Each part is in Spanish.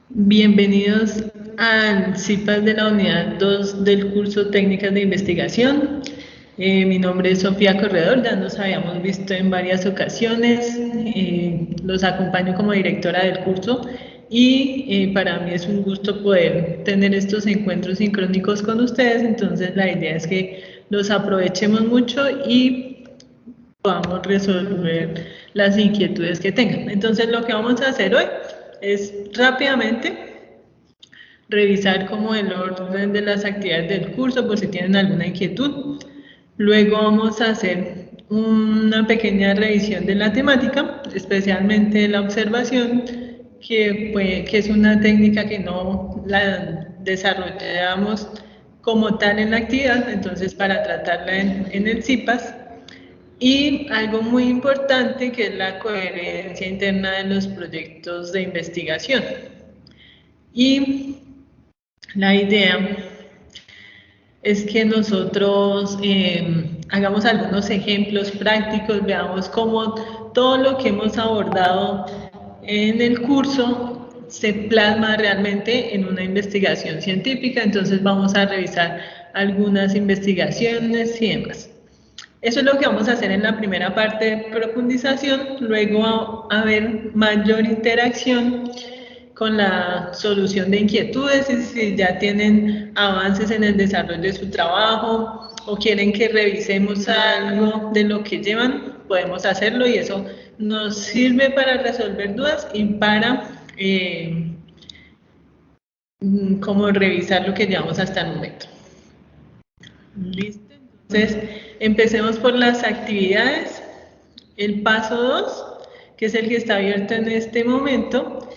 Bienvenidos al CIPAS de la unidad 2 del curso Técnicas de Investigación. Mi nombre es Sofía Corredor, ya nos habíamos visto en varias ocasiones. Los acompaño como directora del curso y para mí es un gusto poder tener estos encuentros sincrónicos con ustedes. Entonces la idea es que los aprovechemos mucho y podamos resolver las inquietudes que tengan. Entonces lo que vamos a hacer hoy es rápidamente revisar como el orden de las actividades del curso por si tienen alguna inquietud. Luego vamos a hacer una pequeña revisión de la temática, especialmente la observación, que es una técnica que no la desarrollamos como tal en la actividad, entonces para tratarla en el CIPAS. Y algo muy importante que es la coherencia interna de los proyectos de investigación. Y la idea es que nosotros hagamos algunos ejemplos prácticos, veamos cómo todo lo que hemos abordado en el curso se plasma realmente en una investigación científica. Entonces vamos a revisar algunas investigaciones y demás. Eso es lo que vamos a hacer en la primera parte de profundización. Luego va a haber mayor interacción con la solución de inquietudes, y si ya tienen avances en el desarrollo de su trabajo o quieren que revisemos algo de lo que llevan, podemos hacerlo, y eso nos sirve para resolver dudas y para como revisar lo que llevamos hasta el momento. ¿Listo? Entonces, empecemos por las actividades. El paso 2, que es el que está abierto en este momento,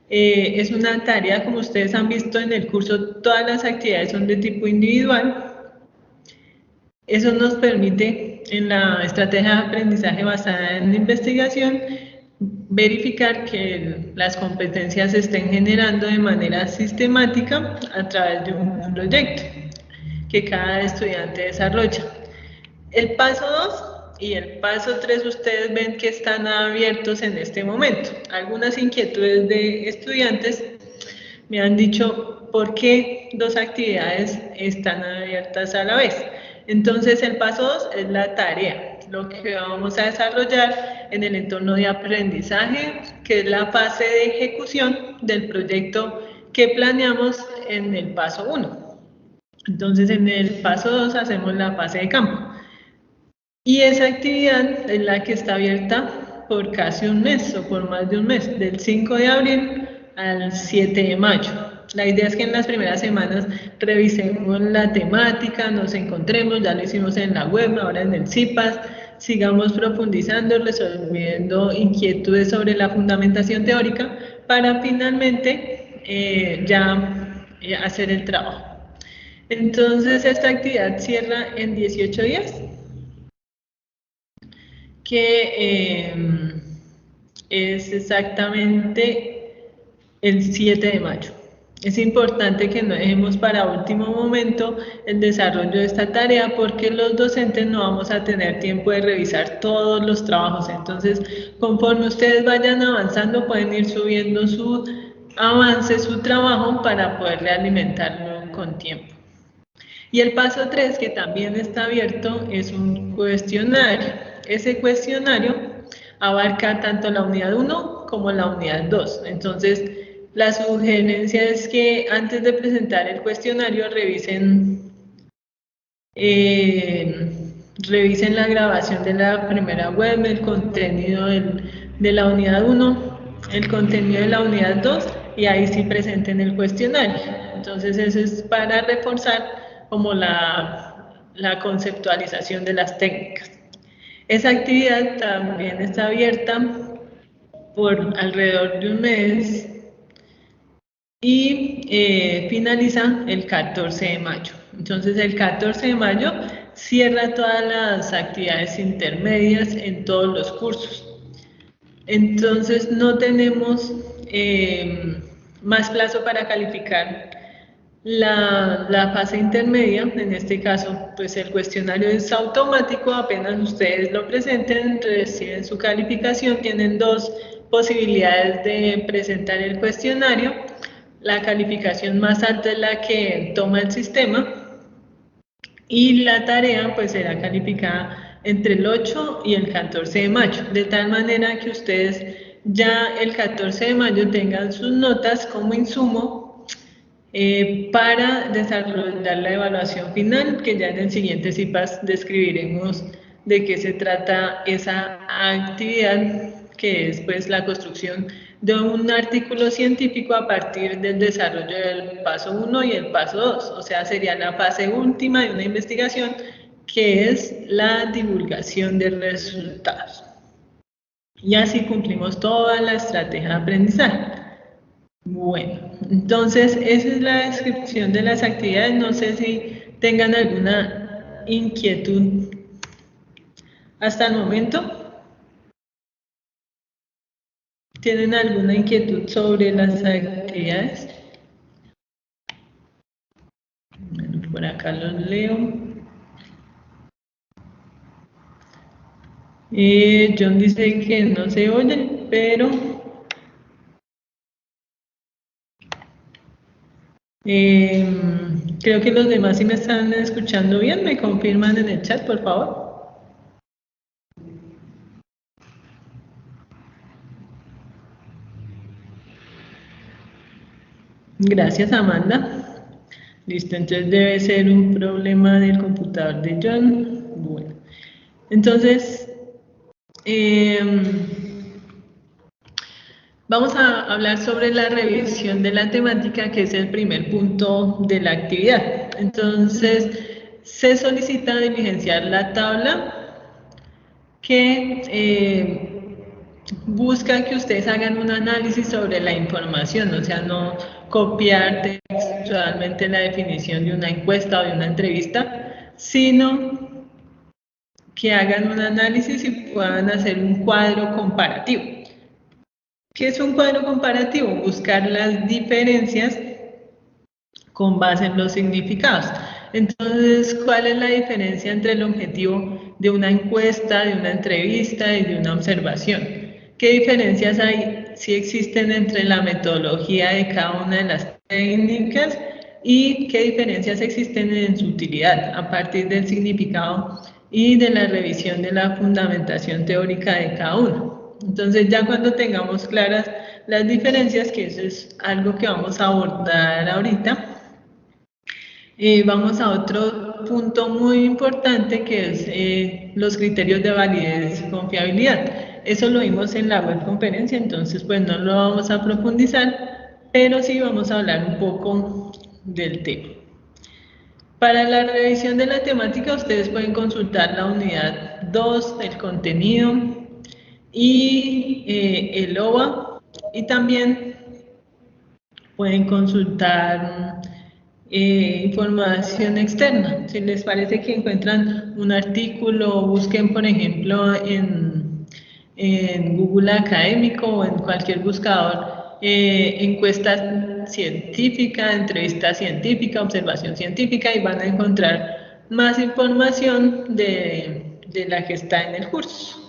es una tarea. Como ustedes han visto en el curso, todas las actividades son de tipo individual. Eso nos permite, en la estrategia de aprendizaje basada en investigación, verificar que las competencias se estén generando de manera sistemática a través de un proyecto que cada estudiante desarrolla. El paso 2 y el paso 3 ustedes ven que están abiertos en este momento. Algunas inquietudes de estudiantes me han dicho por qué dos actividades están abiertas a la vez. Entonces el paso 2 es la tarea, lo que vamos a desarrollar en el entorno de aprendizaje, que es la fase de ejecución del proyecto que planeamos en el paso 1. Entonces en el paso 2 hacemos la fase de campo. Y esa actividad es la que está abierta por casi un mes o por más de un mes, del 5 de abril al 7 de mayo. La idea es que en las primeras semanas revisemos la temática, nos encontremos, ya lo hicimos en la web, ahora en el CIPAS, sigamos profundizando, resolviendo inquietudes sobre la fundamentación teórica para finalmente hacer el trabajo. Entonces esta actividad cierra en 18 días, que es exactamente el 7 de mayo. Es importante que no dejemos para último momento el desarrollo de esta tarea, porque los docentes no vamos a tener tiempo de revisar todos los trabajos. Entonces, conforme ustedes vayan avanzando, pueden ir subiendo su avance, su trabajo, para poder realimentarlo con tiempo. Y el paso 3, que también está abierto, es un cuestionario. Ese cuestionario abarca tanto la unidad 1 como la unidad 2. Entonces, la sugerencia es que antes de presentar el cuestionario revisen la grabación de la primera web, el contenido de la unidad 1, el contenido de la unidad 2, y ahí sí presenten el cuestionario. Entonces eso es para reforzar como la conceptualización de las técnicas. Esa actividad también está abierta por alrededor de un mes y finaliza el 14 de mayo. Entonces el 14 de mayo cierra todas las actividades intermedias en todos los cursos. Entonces no tenemos más plazo para calificar la fase intermedia. En este caso, pues el cuestionario es automático, apenas ustedes lo presenten, reciben su calificación. Tienen dos posibilidades de presentar el cuestionario. la calificación más alta es la que toma el sistema y la tarea pues será calificada entre el 8 y el 14 de mayo, de tal manera que ustedes ya el 14 de mayo tengan sus notas como insumo para desarrollar la evaluación final, que ya en el siguiente CIPAS describiremos de qué se trata esa actividad, que es pues la construcción de un artículo científico a partir del desarrollo del paso 1 y el paso 2, o sea, sería la fase última de una investigación, que es la divulgación de resultados. Y así cumplimos toda la estrategia de aprendizaje. Bueno, entonces esa es la descripción de las actividades. No sé si tengan alguna inquietud hasta el momento. ¿Tienen alguna inquietud sobre las actividades? Bueno, por acá los leo. John dice que no se oye, pero creo que los demás sí me están escuchando bien. ¿Me confirman en el chat, por favor? Gracias, Amanda. Listo, entonces debe ser un problema del computador de John. Bueno, entonces vamos a hablar sobre la revisión de la temática, que es el primer punto de la actividad. Entonces, se solicita diligenciar la tabla que busca que ustedes hagan un análisis sobre la información, o sea, no copiar textualmente la definición de una encuesta o de una entrevista, sino que hagan un análisis y puedan hacer un cuadro comparativo. ¿Qué es un cuadro comparativo? Buscar las diferencias con base en los significados. Entonces, ¿cuál es la diferencia entre el objetivo de una encuesta, de una entrevista y de una observación? ¿Qué diferencias hay, si existen, entre la metodología de cada una de las técnicas y qué diferencias existen en su utilidad a partir del significado y de la revisión de la fundamentación teórica de cada uno? Entonces, ya cuando tengamos claras las diferencias, que eso es algo que vamos a abordar ahorita, vamos a otro punto muy importante, que es los criterios de validez y confiabilidad. Eso lo vimos en la webconferencia, entonces pues no lo vamos a profundizar, pero sí vamos a hablar un poco del tema. Para la revisión de la temática, ustedes pueden consultar la unidad 2, el contenido y el OVA, y también pueden consultar información externa. Si les parece que encuentran un artículo, busquen por ejemplo en Google Académico o en cualquier buscador encuesta científica, entrevista científica, observación científica, y van a encontrar más información de la que está en el curso.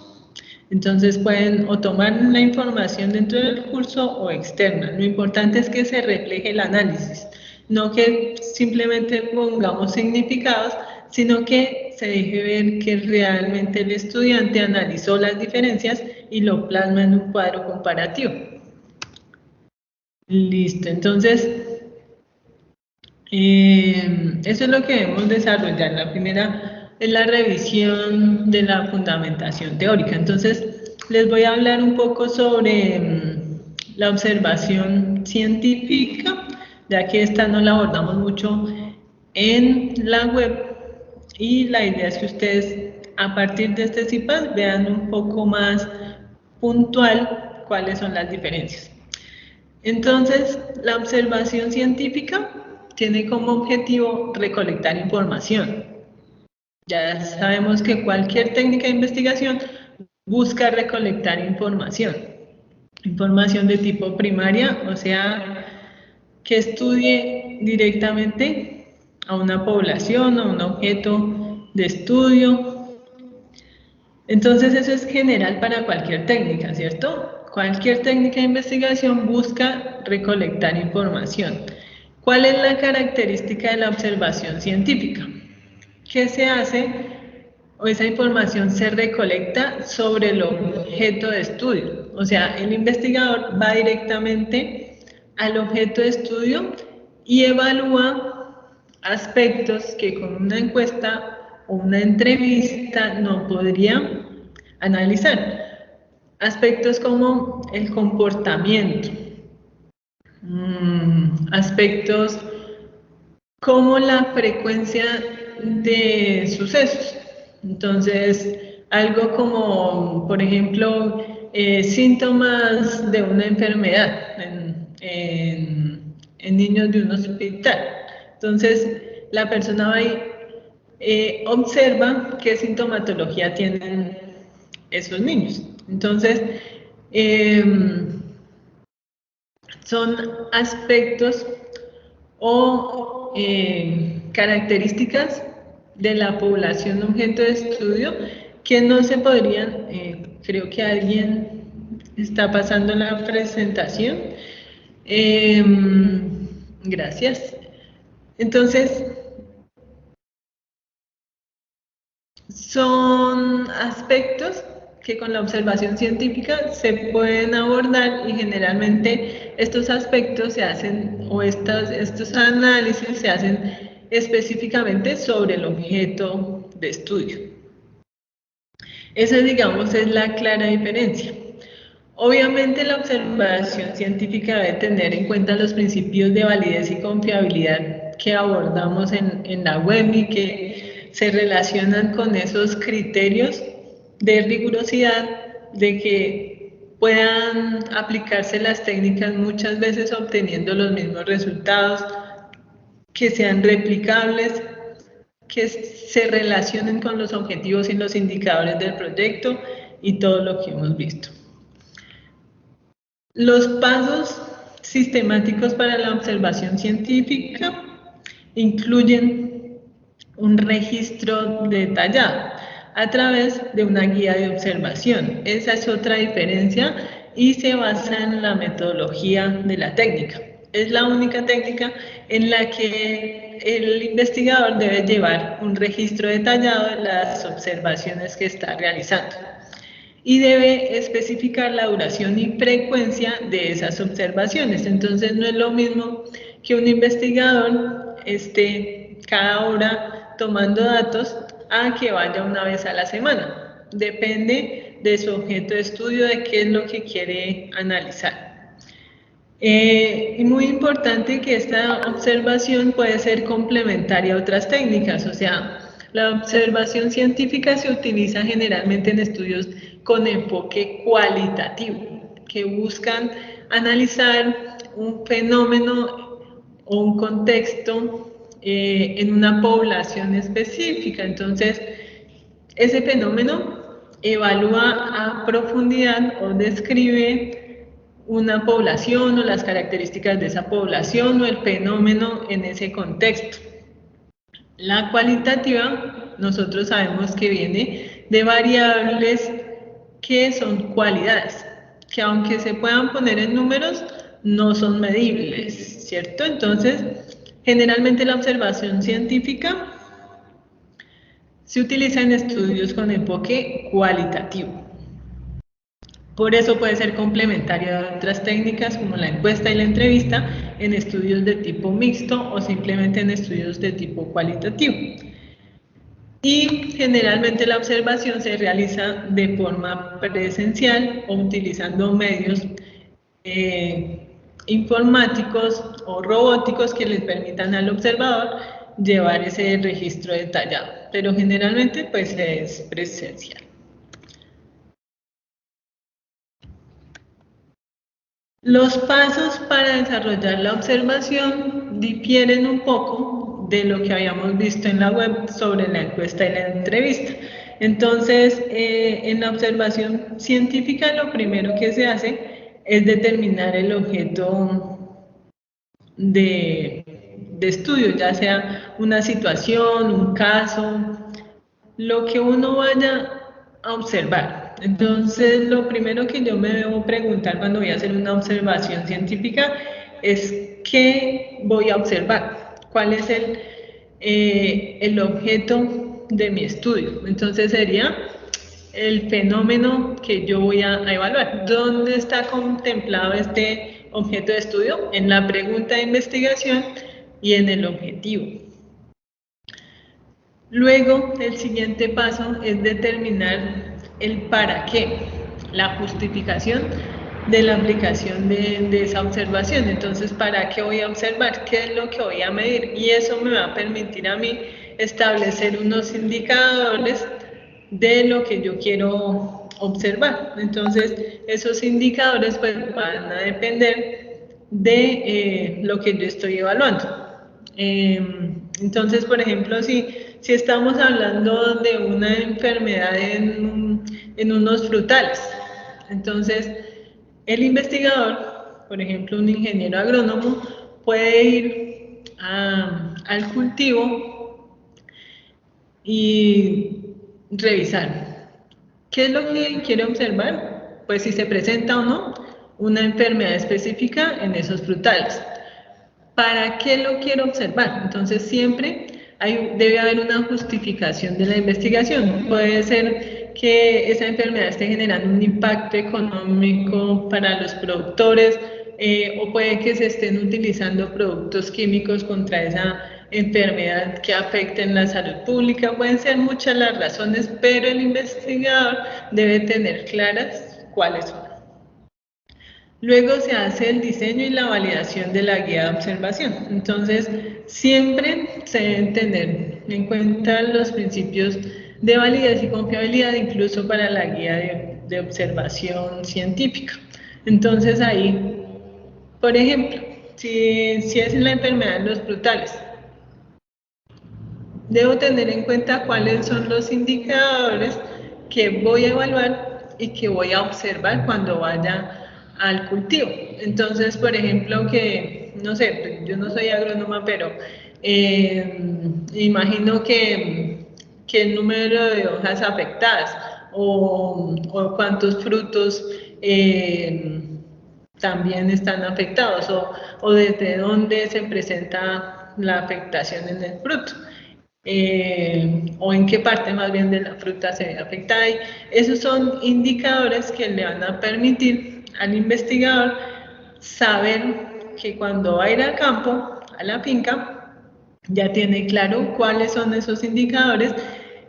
Entonces pueden o tomar la información dentro del curso o externa. Lo importante es que se refleje el análisis, no que simplemente pongamos significados, sino que se deje ver que realmente el estudiante analizó las diferencias y lo plasma en un cuadro comparativo. Listo, entonces eso es lo que debemos desarrollar. La primera es la revisión de la fundamentación teórica. Entonces, les voy a hablar un poco sobre la observación científica, ya que esta no la abordamos mucho en la web, y la idea es que ustedes a partir de este CIPAS vean un poco más puntual cuáles son las diferencias. Entonces, la observación científica tiene como objetivo recolectar información. Ya sabemos que cualquier técnica de investigación busca recolectar información. Información de tipo primaria, o sea, que estudie directamente a una población, a un objeto de estudio. Entonces, eso es general para cualquier técnica, ¿cierto? Cualquier técnica de investigación busca recolectar información. ¿Cuál es la característica de la observación científica? ¿Qué se hace o esa información se recolecta sobre el objeto de estudio? O sea, el investigador va directamente al objeto de estudio y evalúa aspectos que con una encuesta o una entrevista no podría analizar. Aspectos como el comportamiento, aspectos como la frecuencia de sucesos. Entonces, algo como, por ejemplo, síntomas de una enfermedad en niños de un hospital. Entonces, la persona va y observa qué sintomatología tienen esos niños. Entonces, son aspectos o características de la población objeto de estudio que no se podrían, creo que alguien está pasando la presentación. Gracias. Entonces, son aspectos que con la observación científica se pueden abordar y generalmente estos aspectos se hacen o estos análisis se hacen específicamente sobre el objeto de estudio. Esa, digamos, es la clara diferencia. Obviamente la observación científica debe tener en cuenta los principios de validez y confiabilidad que abordamos en la web y que se relacionan con esos criterios de rigurosidad, de que puedan aplicarse las técnicas muchas veces obteniendo los mismos resultados, que sean replicables, que se relacionen con los objetivos y los indicadores del proyecto y todo lo que hemos visto. Los pasos sistemáticos para la observación científica incluyen un registro detallado a través de una guía de observación. Esa es otra diferencia y se basa en la metodología de la técnica. Es la única técnica en la que el investigador debe llevar un registro detallado de las observaciones que está realizando y debe especificar la duración y frecuencia de esas observaciones. Entonces no es lo mismo que un investigador esté cada hora tomando datos a que vaya una vez a la semana. Depende de su objeto de estudio, de qué es lo que quiere analizar. Y muy importante que esta observación puede ser complementaria a otras técnicas, o sea, la observación científica se utiliza generalmente en estudios con enfoque cualitativo, que buscan analizar un fenómeno o un contexto en una población específica. Entonces, ese fenómeno evalúa a profundidad o describe una población o las características de esa población o el fenómeno en ese contexto. La cualitativa, nosotros sabemos que viene de variables que son cualidades, que aunque se puedan poner en números, no son medibles, ¿cierto? Entonces, generalmente la observación científica se utiliza en estudios con enfoque cualitativo. Por eso puede ser complementaria a otras técnicas como la encuesta y la entrevista en estudios de tipo mixto o simplemente en estudios de tipo cualitativo. Y generalmente la observación se realiza de forma presencial o utilizando medios informáticos o robóticos que les permitan al observador llevar ese registro detallado, pero generalmente pues es presencial. Los pasos para desarrollar la observación difieren un poco de lo que habíamos visto en la web sobre la encuesta y la entrevista. Entonces, en la observación científica lo primero que se hace es determinar el objeto de estudio, ya sea una situación, un caso, lo que uno vaya a observar. Entonces, lo primero que yo me debo preguntar cuando voy a hacer una observación científica es qué voy a observar, cuál es el objeto de mi estudio. Entonces sería el fenómeno que yo voy a evaluar. ¿Dónde está contemplado este objeto de estudio? En la pregunta de investigación y en el objetivo. Luego, el siguiente paso es determinar el para qué, la justificación de la aplicación de esa observación. Entonces, ¿para qué voy a observar? ¿Qué es lo que voy a medir? Y eso me va a permitir a mí establecer unos indicadores de lo que yo quiero observar. Entonces, esos indicadores pues, van a depender de lo que yo estoy evaluando. Entonces, por ejemplo, si estamos hablando de una enfermedad en unos frutales, entonces el investigador, por ejemplo, un ingeniero agrónomo, puede ir al cultivo y revisar qué es lo que quiere observar, pues si se presenta o no una enfermedad específica en esos frutales. ¿Para qué lo quiero observar? Entonces siempre debe haber una justificación de la investigación. Puede ser que esa enfermedad esté generando un impacto económico para los productores o puede que se estén utilizando productos químicos contra esa enfermedad que afecten la salud pública. Pueden ser muchas las razones, pero el investigador debe tener claras cuáles son. Luego se hace el diseño y la validación de la guía de observación. Entonces, siempre se deben tener en cuenta los principios de validez y confiabilidad, incluso para la guía de observación científica. Entonces, ahí, por ejemplo, si es la enfermedad de los frutales, debo tener en cuenta cuáles son los indicadores que voy a evaluar y que voy a observar cuando vaya al cultivo. Entonces, por ejemplo, que, no sé, yo no soy agrónoma, pero imagino que el número de hojas afectadas o cuántos frutos también están afectados o desde dónde se presenta la afectación en el fruto. O en qué parte más bien de la fruta se ve afectada. Y esos son indicadores que le van a permitir al investigador saber que cuando va a ir al campo, a la finca, ya tiene claro cuáles son esos indicadores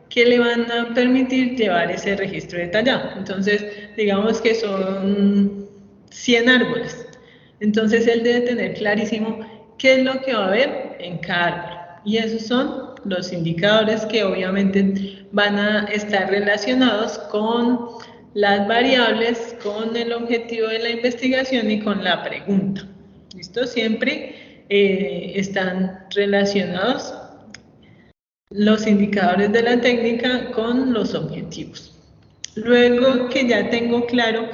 que le van a permitir llevar ese registro detallado. Entonces, digamos que son 100 árboles. Entonces, él debe tener clarísimo qué es lo que va a haber en cada árbol. Y esos son los indicadores que obviamente van a estar relacionados con las variables, con el objetivo de la investigación y con la pregunta. ¿Listo? Siempre están relacionados los indicadores de la técnica con los objetivos. Luego que ya tengo claro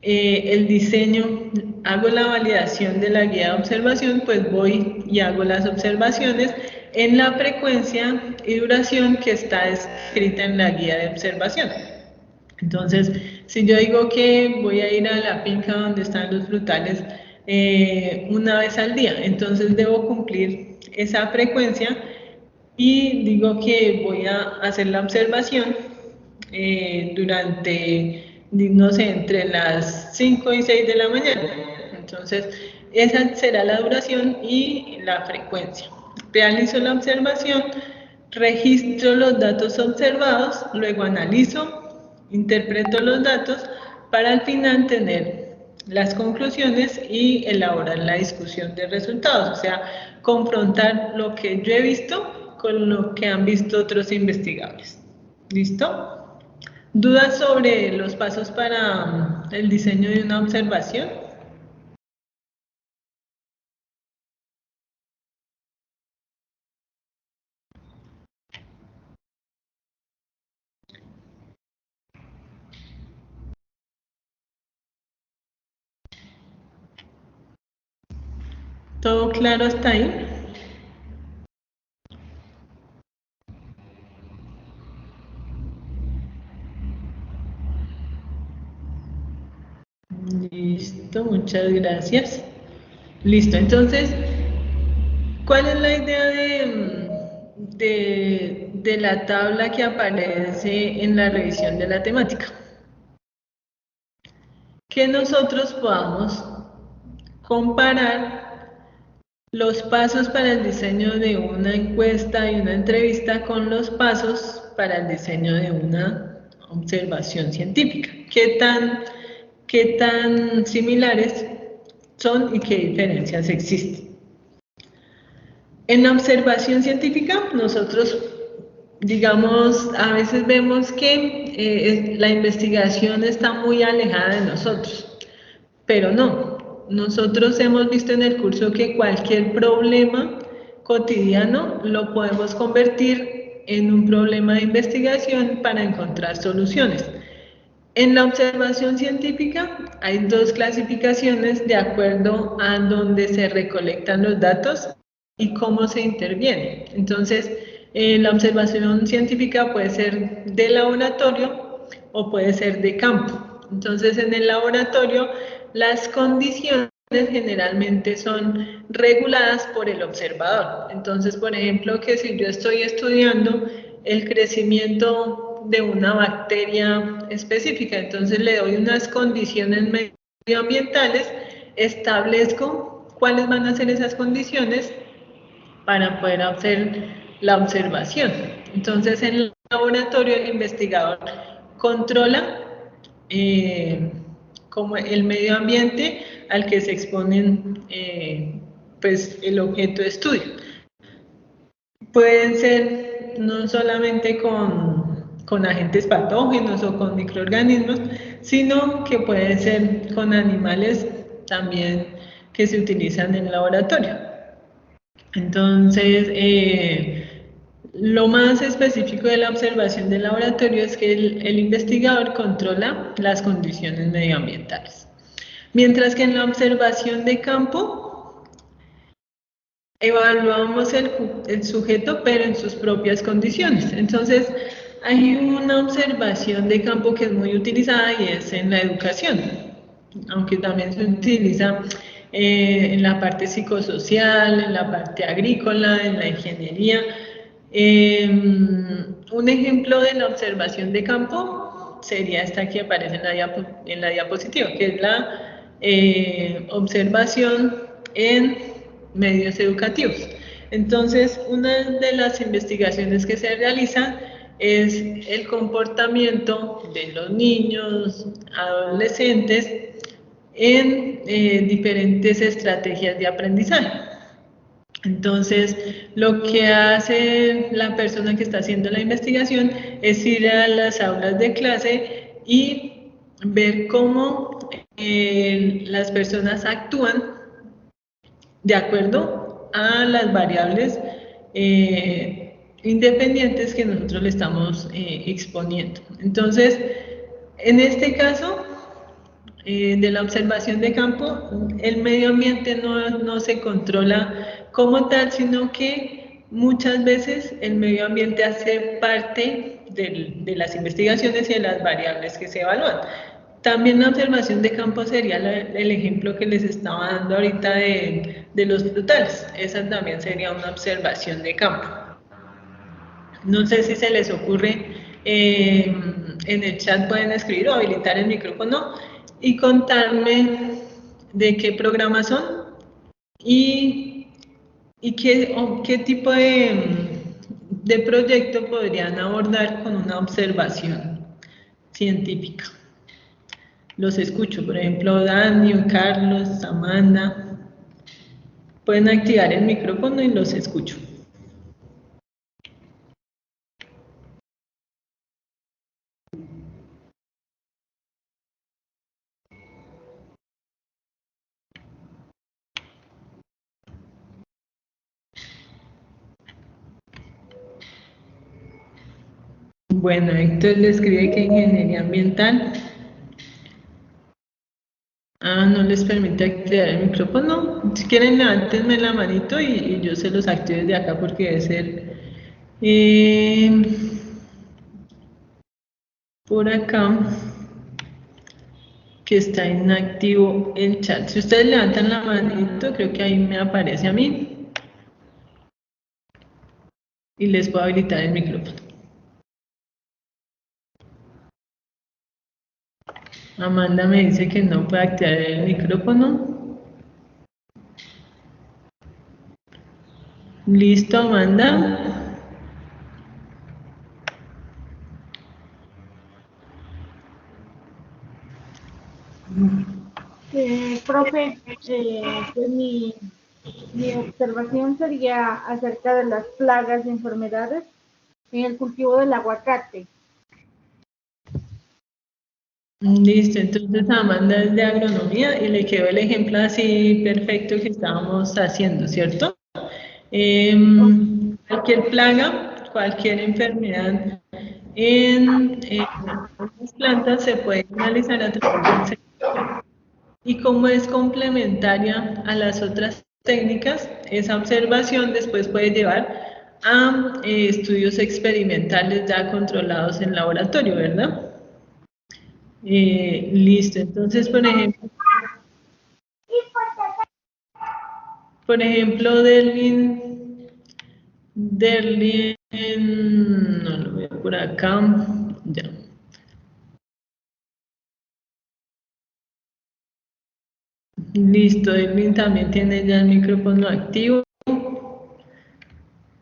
el diseño, hago la validación de la guía de observación, pues voy y hago las observaciones en la frecuencia y duración que está escrita en la guía de observación. Entonces, si yo digo que voy a ir a la finca donde están los frutales una vez al día, entonces debo cumplir esa frecuencia y digo que voy a hacer la observación durante, no sé, entre las 5 y 6 de la mañana. Entonces, esa será la duración y la frecuencia. Realizo la observación, registro los datos observados, luego analizo, interpreto los datos para al final tener las conclusiones y elaborar la discusión de resultados, o sea, confrontar lo que yo he visto con lo que han visto otros investigadores. ¿Listo? ¿Dudas sobre los pasos para el diseño de una observación? ¿Todo claro hasta ahí? Listo, muchas gracias. Listo, entonces, ¿cuál es la idea de la tabla que aparece en la revisión de la temática? Que nosotros podamos comparar los pasos para el diseño de una encuesta y una entrevista con los pasos para el diseño de una observación científica. ¿Qué tan similares son y qué diferencias existen? En la observación científica, nosotros, digamos, a veces vemos que la investigación está muy alejada de nosotros, pero no. Nosotros hemos visto en el curso que cualquier problema cotidiano lo podemos convertir en un problema de investigación para encontrar soluciones. En la observación científica hay dos clasificaciones de acuerdo a dónde se recolectan los datos y cómo se interviene. Entonces, la observación científica puede ser de laboratorio o puede ser de campo. Entonces, en el laboratorio, las condiciones generalmente son reguladas por el observador. Entonces, por ejemplo, que si yo estoy estudiando el crecimiento de una bacteria específica, entonces le doy unas condiciones medioambientales, establezco cuáles van a ser esas condiciones para poder hacer la observación. Entonces, en el laboratorio el investigador controla como el medio ambiente al que se exponen pues el objeto de estudio. Pueden ser no solamente con agentes patógenos o con microorganismos, sino que pueden ser con animales también que se utilizan en el laboratorio. Entonces, lo más específico de la observación del laboratorio es que el investigador controla las condiciones medioambientales. Mientras que en la observación de campo, evaluamos el sujeto, pero en sus propias condiciones. Entonces, hay una observación de campo que es muy utilizada y es en la educación, aunque también se utiliza en la parte psicosocial, en la parte agrícola, en la ingeniería. Un ejemplo de la observación de campo sería esta que aparece en la diapositiva, que es la observación en medios educativos. Entonces, una de las investigaciones que se realizan es el comportamiento de los niños, adolescentes, en diferentes estrategias de aprendizaje. Entonces, lo que hace la persona que está haciendo la investigación es ir a las aulas de clase y ver cómo las personas actúan de acuerdo a las variables independientes que nosotros le estamos exponiendo. Entonces, en este caso de la observación de campo, el medio ambiente no se controla como tal, sino que muchas veces el medio ambiente hace parte de las investigaciones y de las variables que se evalúan. También la observación de campo sería el ejemplo que les estaba dando ahorita de los frutales. Esa también sería una observación de campo. No sé si se les ocurre, en el chat pueden escribir o habilitar el micrófono y contarme de qué programas son y qué tipo de proyecto podrían abordar con una observación científica. Los escucho, por ejemplo, Dani, Carlos, Amanda. Pueden activar el micrófono y los escucho. Bueno, Héctor le escribe que ingeniería ambiental. No les permite activar el micrófono. Si quieren, levántenme la manito y yo se los activo desde acá porque debe ser por acá. que está inactivo el chat. Si ustedes levantan la manito, creo que ahí me aparece a mí. Y les puedo habilitar el micrófono. Amanda me dice que no puede activar el micrófono. Listo, Amanda. Profe, pues mi observación sería acerca de las plagas y enfermedades en el cultivo del aguacate. Listo, entonces Amanda es de agronomía y le quedó el ejemplo así perfecto que estábamos haciendo, ¿cierto? Cualquier plaga, cualquier enfermedad en las plantas se puede analizar a través del sensor. Y como es complementaria a las otras técnicas, esa observación después puede llevar a estudios experimentales ya controlados en laboratorio, ¿verdad? Listo, entonces, por ejemplo, Derlin, no lo veo por acá, ya. Listo, Derlin también tiene ya el micrófono activo.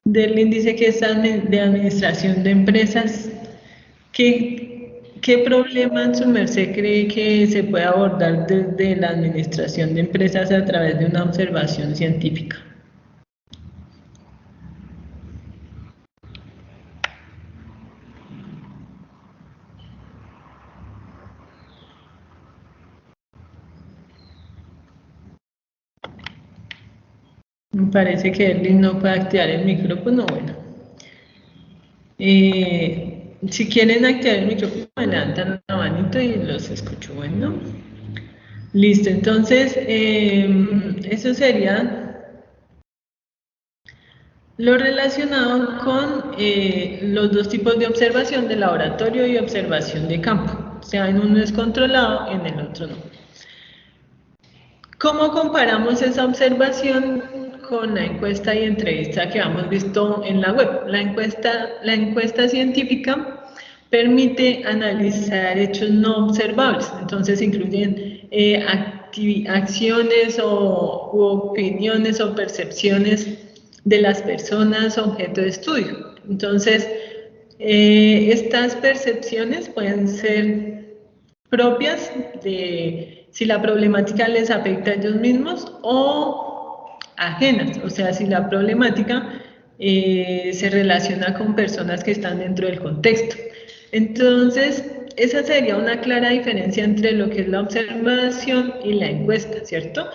Derlin dice que es de administración de empresas. ¿Qué problema en su merced cree que se puede abordar desde la administración de empresas a través de una observación científica? Me parece que Erling no puede activar el micrófono. Bueno, si quieren activar el micrófono, me levantan la manito y los escucho. Bueno, listo. Entonces, eso sería lo relacionado con los dos tipos de observación de laboratorio y observación de campo. O sea, en uno es controlado, en el otro no. ¿Cómo comparamos esa observación con la encuesta y entrevista que hemos visto en la web? La encuesta científica permite analizar hechos no observables, entonces incluyen acciones u opiniones o percepciones de las personas objeto de estudio. Entonces, estas percepciones pueden ser propias de si la problemática les afecta a ellos mismos o ajenas, o sea, si la problemática se relaciona con personas que están dentro del contexto. Entonces, esa sería una clara diferencia entre lo que es la observación y la encuesta, ¿cierto?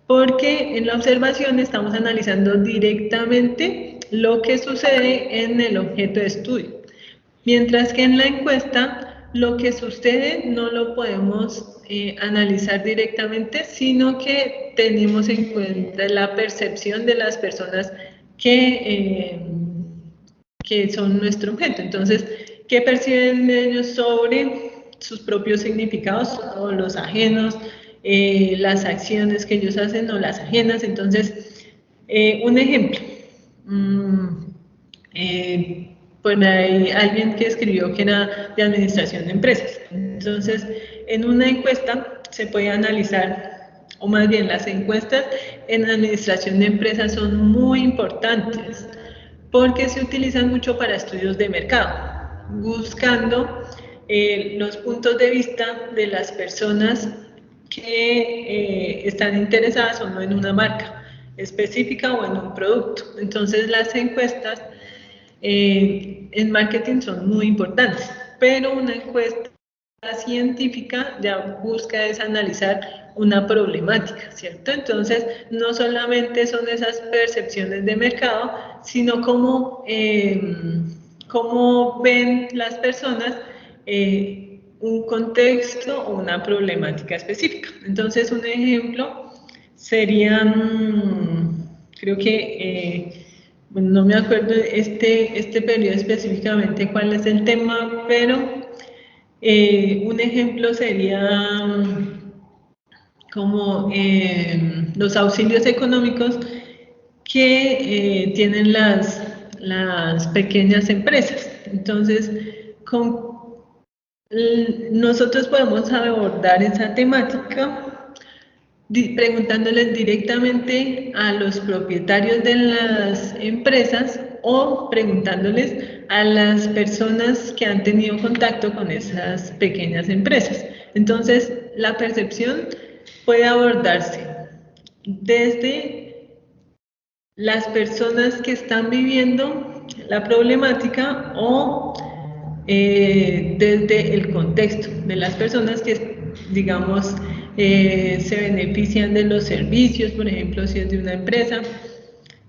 Porque en la observación estamos analizando directamente lo que sucede en el objeto de estudio, mientras que en la encuesta lo que sucede no lo podemos analizar directamente, sino que tenemos en cuenta la percepción de las personas que son nuestro objeto. Entonces, ¿qué perciben ellos sobre sus propios significados o los ajenos, las acciones que ellos hacen o las ajenas? Entonces, un ejemplo. Pues hay alguien que escribió que era de administración de empresas. Entonces, en una encuesta se puede analizar, o más bien las encuestas en administración de empresas son muy importantes porque se utilizan mucho para estudios de mercado, buscando los puntos de vista de las personas que están interesadas o no en una marca específica o en un producto. Entonces, las encuestas en marketing son muy importantes, pero una encuesta científica ya busca es analizar una problemática, ¿cierto? Entonces, no solamente son esas percepciones de mercado, sino cómo ven las personas un contexto o una problemática específica. Entonces, un ejemplo sería, creo que bueno, no me acuerdo este periodo específicamente cuál es el tema, pero Un ejemplo sería como los auxilios económicos que tienen las pequeñas empresas. Entonces, nosotros podemos abordar esa temática preguntándoles directamente a los propietarios de las empresas o preguntándoles a las personas que han tenido contacto con esas pequeñas empresas. Entonces, la percepción puede abordarse desde las personas que están viviendo la problemática o desde el contexto de las personas que, digamos, se benefician de los servicios, por ejemplo, si es de una empresa.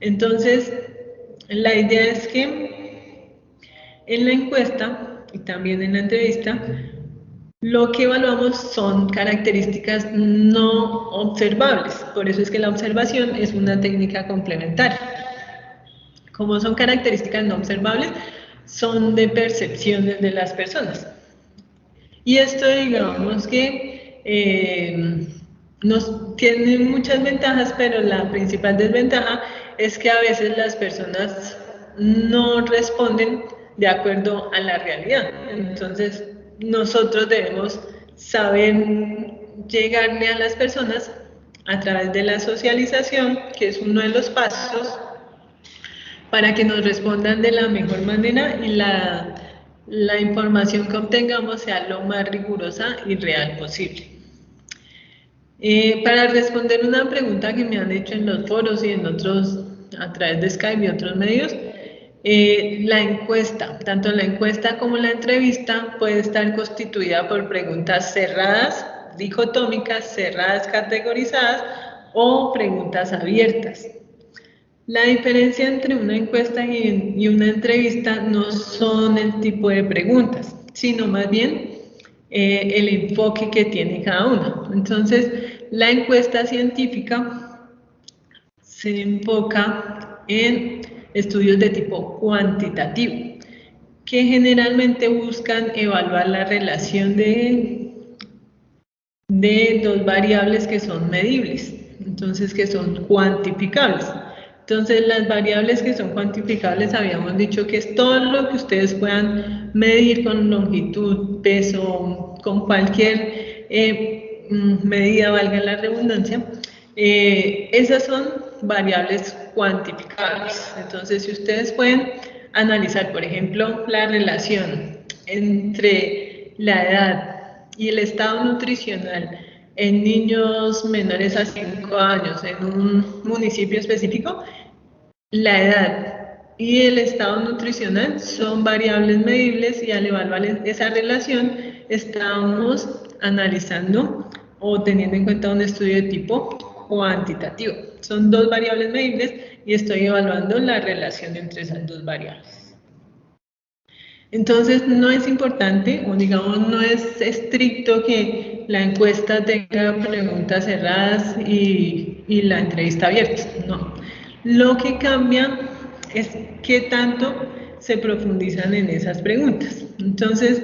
Entonces, la idea es que en la encuesta y también en la entrevista, lo que evaluamos son características no observables. Por eso es que la observación es una técnica complementaria. Como son características no observables, son de percepciones de las personas. Y esto, digamos que tiene muchas ventajas, pero la principal desventaja es que a veces las personas no responden de acuerdo a la realidad. Entonces, nosotros debemos saber llegarle a las personas a través de la socialización, que es uno de los pasos, para que nos respondan de la mejor manera y la información que obtengamos sea lo más rigurosa y real posible. Para responder una pregunta que me han hecho en los foros y en otros, a través de Skype y otros medios, la encuesta, tanto la encuesta como la entrevista puede estar constituida por preguntas cerradas, dicotómicas, cerradas, categorizadas o preguntas abiertas. La diferencia entre una encuesta y una entrevista no son el tipo de preguntas, sino más bien el enfoque que tiene cada una. Entonces, la encuesta científica se enfoca en estudios de tipo cuantitativo, que generalmente buscan evaluar la relación de dos variables que son medibles, entonces que son cuantificables. Entonces, las variables que son cuantificables habíamos dicho que es todo lo que ustedes puedan medir con longitud, peso, con cualquier medida, valga la redundancia. Esas son variables cuantificables. Entonces, si ustedes pueden analizar, por ejemplo, la relación entre la edad y el estado nutricional en niños menores a 5 años en un municipio específico, la edad y el estado nutricional son variables medibles y al evaluar esa relación estamos analizando o teniendo en cuenta un estudio de tipo cuantitativo. Son dos variables medibles y estoy evaluando la relación entre esas dos variables. Entonces, no es importante, o digamos, no es estricto que la encuesta tenga preguntas cerradas y la entrevista abierta, no. Lo que cambia es qué tanto se profundizan en esas preguntas. Entonces,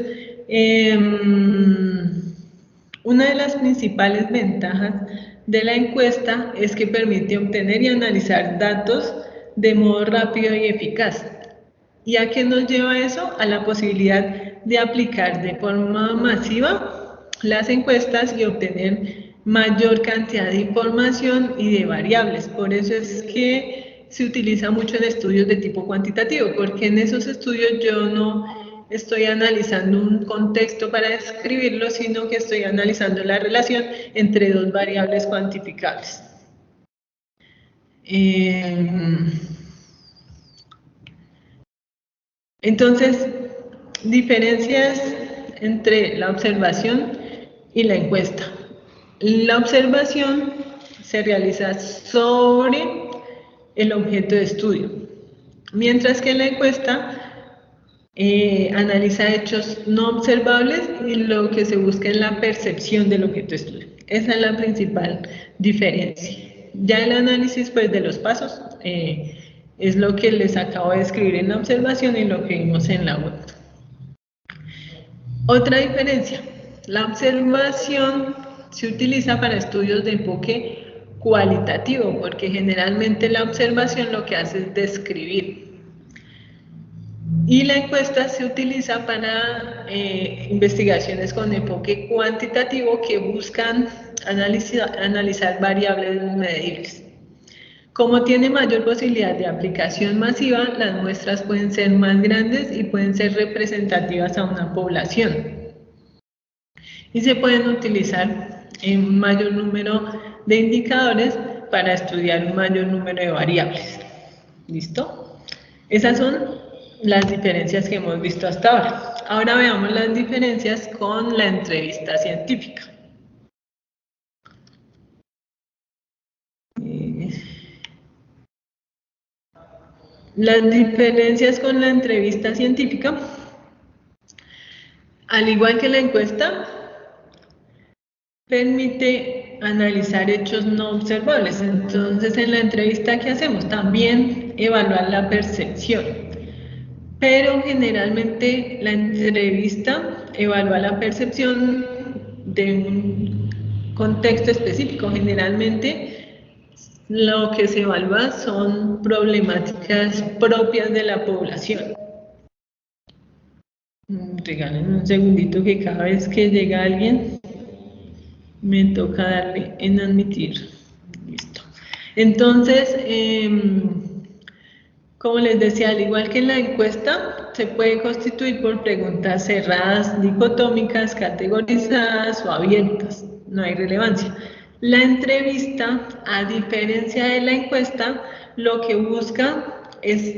una de las principales ventajas de la encuesta es que permite obtener y analizar datos de modo rápido y eficaz. ¿Y a qué nos lleva eso? A la posibilidad de aplicar de forma masiva las encuestas y obtener mayor cantidad de información y de variables. Por eso es que se utiliza mucho en estudios de tipo cuantitativo, porque en esos estudios yo no estoy analizando un contexto para describirlo, sino que estoy analizando la relación entre dos variables cuantificables. Entonces, diferencias entre la observación y la encuesta. La observación se realiza sobre el objeto de estudio, mientras que la encuesta analiza hechos no observables y lo que se busca es la percepción del objeto de estudio. Esa es la principal diferencia. Ya el análisis pues, de los pasos es lo que les acabo de escribir en la observación y lo que vimos en la web. Otra diferencia, la observación se utiliza para estudios de enfoque cualitativo, porque generalmente la observación lo que hace es describir. Y la encuesta se utiliza para investigaciones con enfoque cuantitativo que buscan analizar variables medibles. Como tiene mayor posibilidad de aplicación masiva, las muestras pueden ser más grandes y pueden ser representativas a una población. Y se pueden utilizar un mayor número de indicadores para estudiar un mayor número de variables. ¿Listo? Esas son las diferencias que hemos visto hasta ahora. Ahora veamos las diferencias con la entrevista científica. Las diferencias con la entrevista científica, al igual que la encuesta, permite analizar hechos no observables. Entonces, en la entrevista, ¿qué hacemos? También evaluar la percepción. Pero generalmente la entrevista evalúa la percepción de un contexto específico. Generalmente lo que se evalúa son problemáticas propias de la población. Regalen un segundito que cada vez que llega alguien me toca darle en admitir. Listo. Entonces, como les decía, al igual que en la encuesta, se puede constituir por preguntas cerradas, dicotómicas, categorizadas o abiertas. No hay relevancia. La entrevista, a diferencia de la encuesta, lo que busca es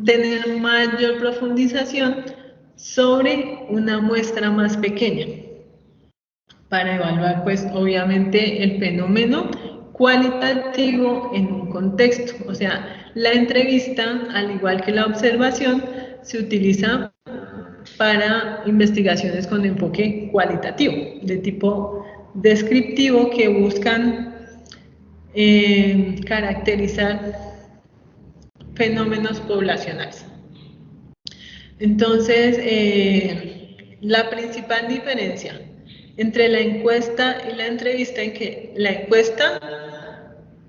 tener mayor profundización sobre una muestra más pequeña, para evaluar, pues, obviamente, el fenómeno cualitativo en un contexto. O sea, la entrevista, al igual que la observación, se utiliza para investigaciones con enfoque cualitativo, de tipo descriptivo, que buscan caracterizar fenómenos poblacionales. Entonces, la principal diferencia entre la encuesta y la entrevista es que la encuesta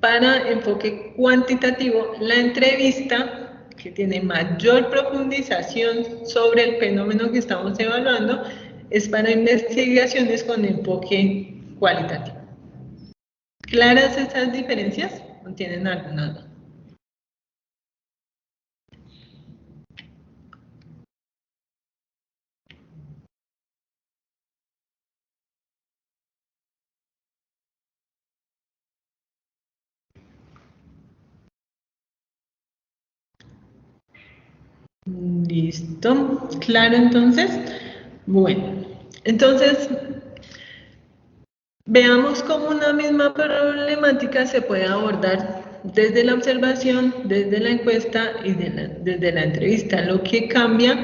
para enfoque cuantitativo, la entrevista, que tiene mayor profundización sobre el fenómeno que estamos evaluando, es para investigaciones con enfoque cualitativo. ¿Claras esas diferencias? ¿O tienen alguna duda? Listo, claro. Entonces, bueno, entonces veamos cómo una misma problemática se puede abordar desde la observación, desde la encuesta y desde la entrevista. Lo que cambia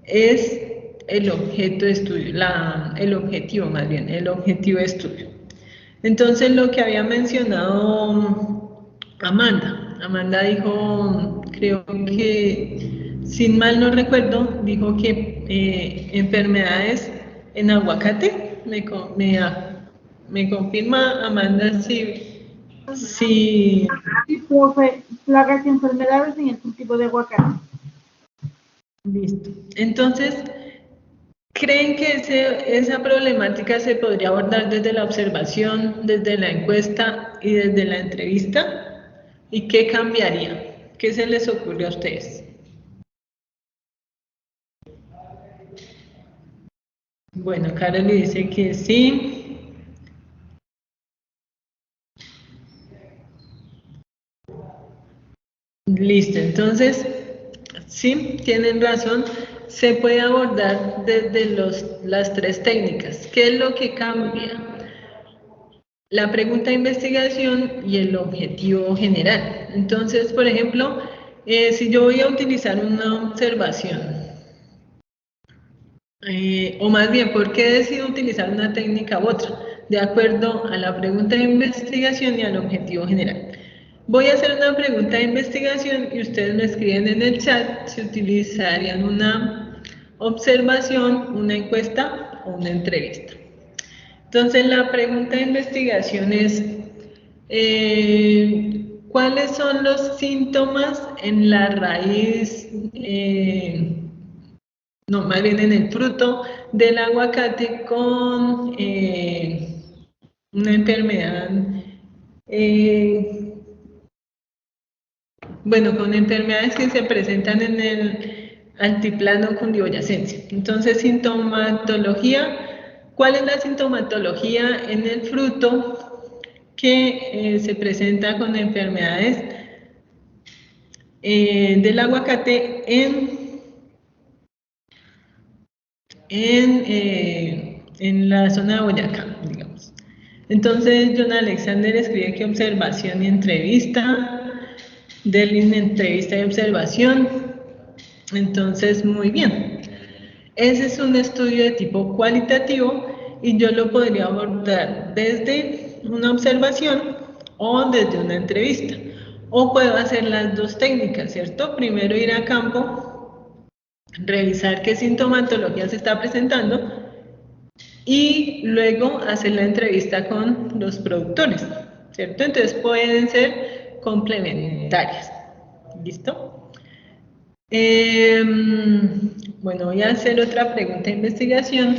es el objeto de estudio, el objetivo más bien, el objetivo de estudio. Entonces, lo que había mencionado Amanda dijo, creo que, sin mal no recuerdo, dijo que enfermedades en aguacate. Me confirma, Amanda, si... Sí, profe, plagas y enfermedades en el cultivo de aguacate. Listo. Entonces, ¿creen que esa problemática se podría abordar desde la observación, desde la encuesta y desde la entrevista? ¿Y qué cambiaría? ¿Qué se les ocurre a ustedes? Bueno, Carol le dice que sí. Listo, entonces, sí, tienen razón. Se puede abordar desde las tres técnicas. ¿Qué es lo que cambia? La pregunta de investigación y el objetivo general. Entonces, por ejemplo, si yo voy a utilizar una observación, o más bien, ¿por qué decido utilizar una técnica u otra? De acuerdo a la pregunta de investigación y al objetivo general. Voy a hacer una pregunta de investigación y ustedes me escriben en el chat si utilizarían una observación, una encuesta o una entrevista. Entonces, la pregunta de investigación es, ¿cuáles son los síntomas en la raíz, no, más bien en el fruto del aguacate con una enfermedad, bueno, con enfermedades que se presentan en el altiplano cundiboyacense? Entonces, sintomatología, ¿cuál es la sintomatología en el fruto que se presenta con enfermedades del aguacate en la zona de Boyacá, digamos? Entonces, John Alexander escribe que observación y entrevista, Derlin entrevista y observación. Entonces, muy bien. Ese es un estudio de tipo cualitativo y yo lo podría abordar desde una observación o desde una entrevista. O puedo hacer las dos técnicas, ¿cierto? Primero ir a campo, revisar qué sintomatología se está presentando y luego hacer la entrevista con los productores, ¿cierto? Entonces pueden ser complementarias. ¿Listo? Bueno, voy a hacer otra pregunta de investigación.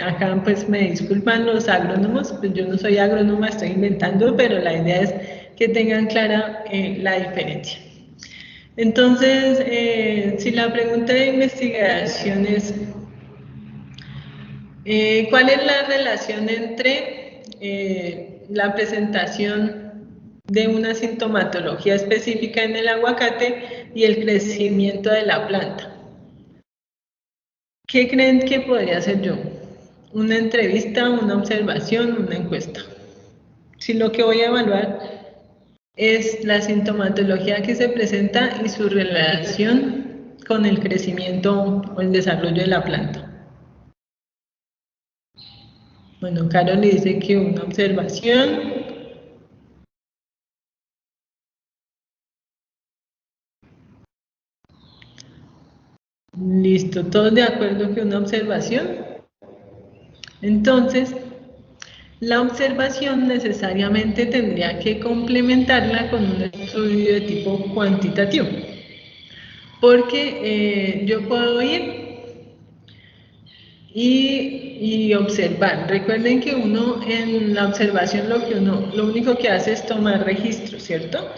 Acá pues me disculpan los agrónomos, pues yo no soy agrónoma, estoy inventando, pero la idea es que tengan clara la diferencia. Entonces, si la pregunta de investigación es, ¿cuál es la relación entre la presentación de una sintomatología específica en el aguacate y el crecimiento de la planta? ¿Qué creen que podría hacer yo? ¿Una entrevista, una observación, una encuesta? Si lo que voy a evaluar es la sintomatología que se presenta y su relación con el crecimiento o el desarrollo de la planta. Bueno, Carol le dice que una observación. Listo, ¿todos de acuerdo que una observación? Entonces, la observación necesariamente tendría que complementarla con un estudio de tipo cuantitativo, porque yo puedo ir y observar. Recuerden que uno en la observación lo único que hace es tomar registro, ¿cierto?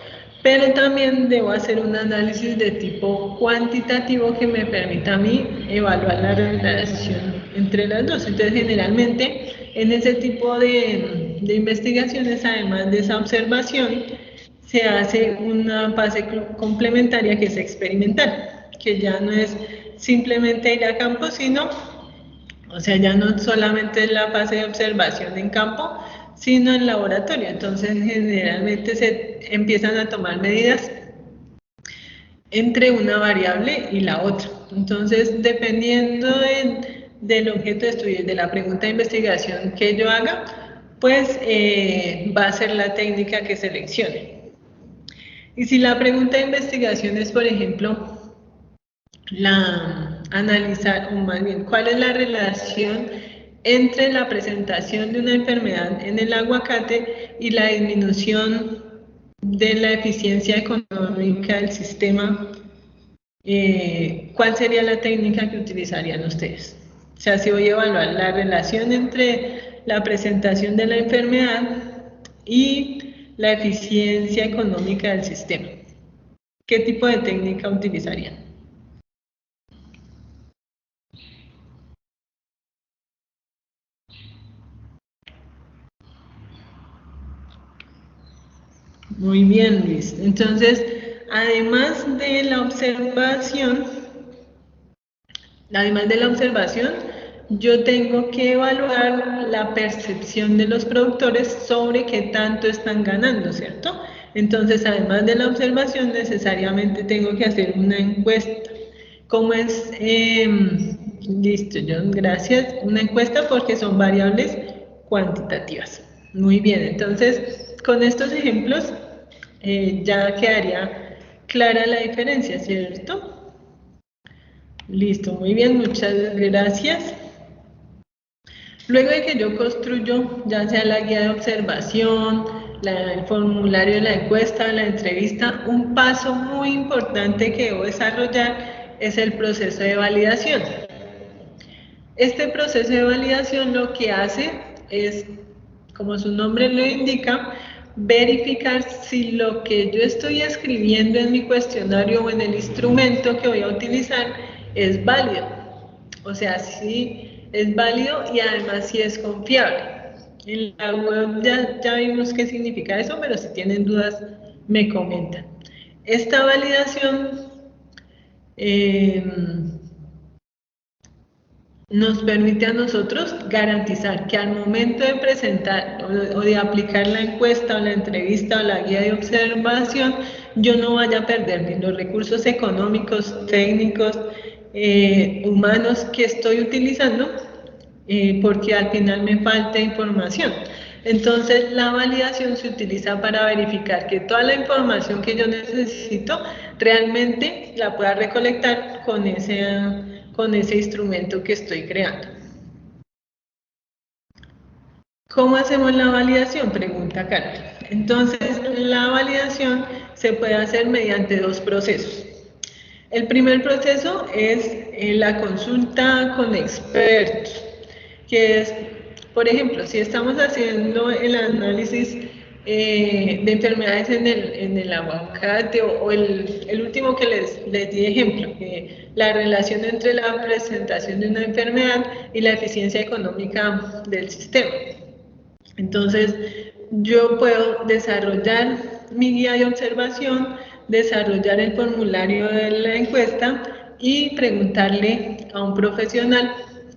Pero también debo hacer un análisis de tipo cuantitativo que me permita a mí evaluar la relación entre las dos. Entonces, generalmente, en ese tipo de investigaciones, además de esa observación, se hace una fase complementaria que es experimental, que ya no es simplemente ir a campo, sino, o sea, ya no solamente es la fase de observación en campo, sino en laboratorio. Entonces, generalmente se empiezan a tomar medidas entre una variable y la otra. Entonces, dependiendo del objeto de estudio y de la pregunta de investigación que yo haga, pues va a ser la técnica que seleccione. Y si la pregunta de investigación es, por ejemplo, analizar, o más bien, cuál es la relación entre la presentación de una enfermedad en el aguacate y la disminución de la eficiencia económica del sistema, ¿cuál sería la técnica que utilizarían ustedes? O sea, si voy a evaluar la relación entre la presentación de la enfermedad y la eficiencia económica del sistema, ¿qué tipo de técnica utilizarían? Muy bien, Luis. Entonces, además de la observación, yo tengo que evaluar la percepción de los productores sobre qué tanto están ganando, ¿cierto? Entonces, además de la observación, necesariamente tengo que hacer una encuesta. ¿Cómo es? Listo, John, gracias. Una encuesta porque son variables cuantitativas. Muy bien, entonces, con estos ejemplos ya quedaría clara la diferencia, ¿cierto? Listo, muy bien, muchas gracias. Luego de que yo construyo, ya sea la guía de observación, el formulario de la encuesta, la entrevista, un paso muy importante que debo desarrollar es el proceso de validación. Este proceso de validación lo que hace es, como su nombre lo indica, verificar si lo que yo estoy escribiendo en mi cuestionario o en el instrumento que voy a utilizar es válido. O sea, si es válido y además si es confiable. En la web ya vimos qué significa eso, pero si tienen dudas me comentan. Esta validación nos permite a nosotros garantizar que al momento de presentar o de aplicar la encuesta o la entrevista o la guía de observación, yo no vaya a perder ni los recursos económicos, técnicos, humanos que estoy utilizando, porque al final me falta información. Entonces, la validación se utiliza para verificar que toda la información que yo necesito realmente la pueda recolectar con ese instrumento que estoy creando. ¿Cómo hacemos la validación? Pregunta Carlos. Entonces, la validación se puede hacer mediante dos procesos. El primer proceso es la consulta con expertos, que es, por ejemplo, si estamos haciendo el análisis de enfermedades en el aguacate o el último que les di ejemplo, la relación entre la presentación de una enfermedad y la eficiencia económica del sistema. Entonces, yo puedo desarrollar mi guía de observación, desarrollar el formulario de la encuesta y preguntarle a un profesional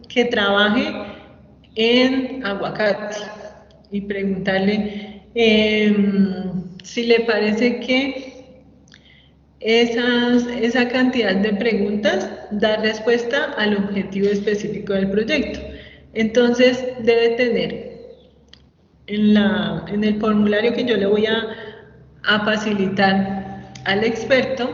que trabaje en aguacate y preguntarle si le parece que esa cantidad de preguntas da respuesta al objetivo específico del proyecto. Entonces, debe tener en el formulario que yo le voy a facilitar al experto,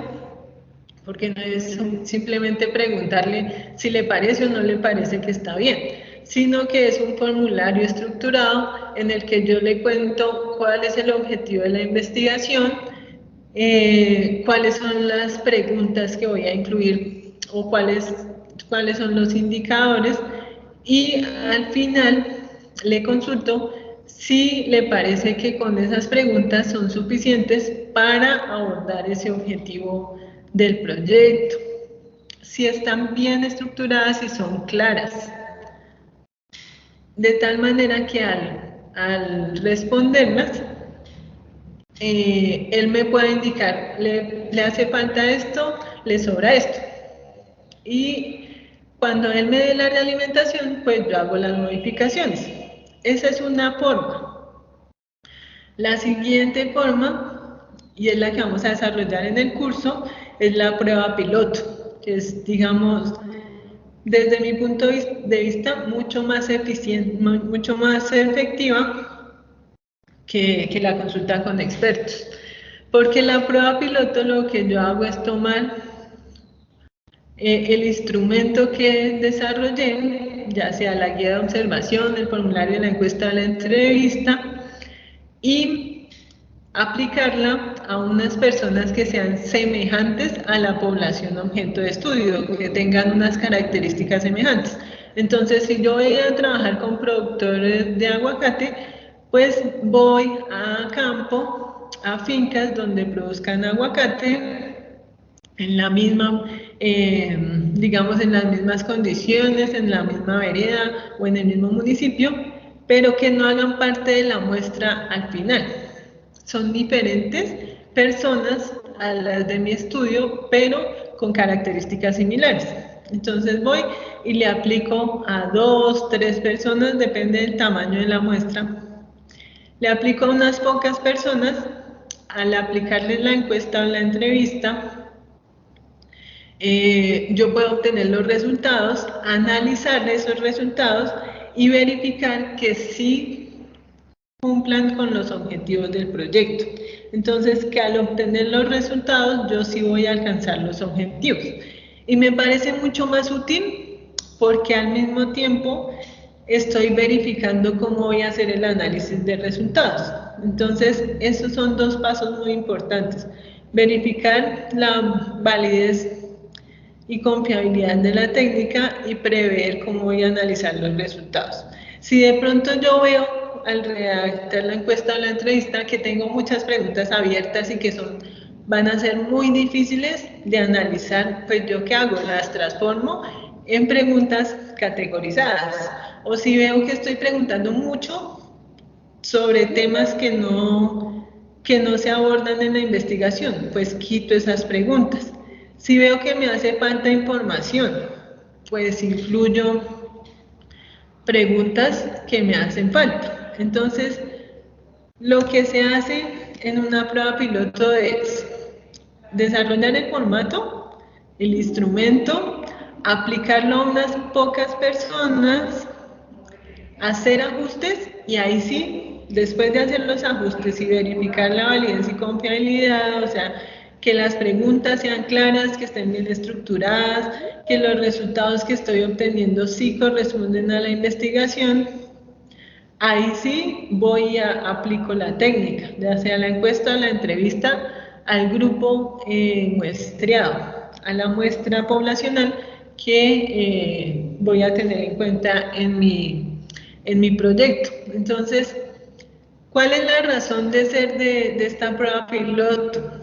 porque no es simplemente preguntarle si le parece o no le parece que está bien, sino que es un formulario estructurado en el que yo le cuento cuál es el objetivo de la investigación, cuáles son las preguntas que voy a incluir o cuáles son los indicadores, y al final le consulto si le parece que con esas preguntas son suficientes para abordar ese objetivo del proyecto, si están bien estructuradas y son claras, de tal manera que al responderlas, él me puede indicar, le hace falta esto, le sobra esto, y cuando él me dé la realimentación, pues yo hago las modificaciones. Esa es una forma. La siguiente forma, y es la que vamos a desarrollar en el curso, es la prueba piloto, que es, digamos, desde mi punto de vista, mucho más eficiente, mucho más efectiva que la consulta con expertos. Porque la prueba piloto lo que yo hago es tomar el instrumento que desarrollé, ya sea la guía de observación, el formulario de la encuesta de la entrevista, y aplicarla a unas personas que sean semejantes a la población objeto de estudio, que tengan unas características semejantes. Entonces, si yo voy a trabajar con productores de aguacate, pues voy a campo, a fincas donde produzcan aguacate, en la misma, digamos, en las mismas condiciones, en la misma vereda o en el mismo municipio, pero que no hagan parte de la muestra al final. Son diferentes personas a las de mi estudio, pero con características similares. Entonces voy y le aplico a 2, 3 personas, depende del tamaño de la muestra. Le aplico a unas pocas personas. Al aplicarles la encuesta o la entrevista, yo puedo obtener los resultados, analizar esos resultados y verificar que sí cumplan con los objetivos del proyecto. Entonces, que al obtener los resultados, yo sí voy a alcanzar los objetivos. Y me parece mucho más útil porque al mismo tiempo estoy verificando cómo voy a hacer el análisis de resultados. Entonces, esos son dos pasos muy importantes. Verificar la validez y confiabilidad de la técnica y prever cómo voy a analizar los resultados. Si de pronto yo veo al redactar la encuesta o la entrevista que tengo muchas preguntas abiertas y que van a ser muy difíciles de analizar, pues yo qué hago, las transformo en preguntas categorizadas. O si veo que estoy preguntando mucho sobre temas que no se abordan en la investigación, pues quito esas preguntas. Si veo que me hace falta información, pues incluyo preguntas que me hacen falta. Entonces, lo que se hace en una prueba piloto es desarrollar el formato, el instrumento, aplicarlo a unas pocas personas, hacer ajustes y ahí sí, después de hacer los ajustes y verificar la validez y confiabilidad, o sea, que las preguntas sean claras, que estén bien estructuradas, que los resultados que estoy obteniendo sí corresponden a la investigación, ahí sí voy a aplico la técnica, ya sea la encuesta o la entrevista al grupo muestreado, a la muestra poblacional que voy a tener en cuenta en mi proyecto. Entonces, ¿cuál es la razón de ser de esta prueba piloto?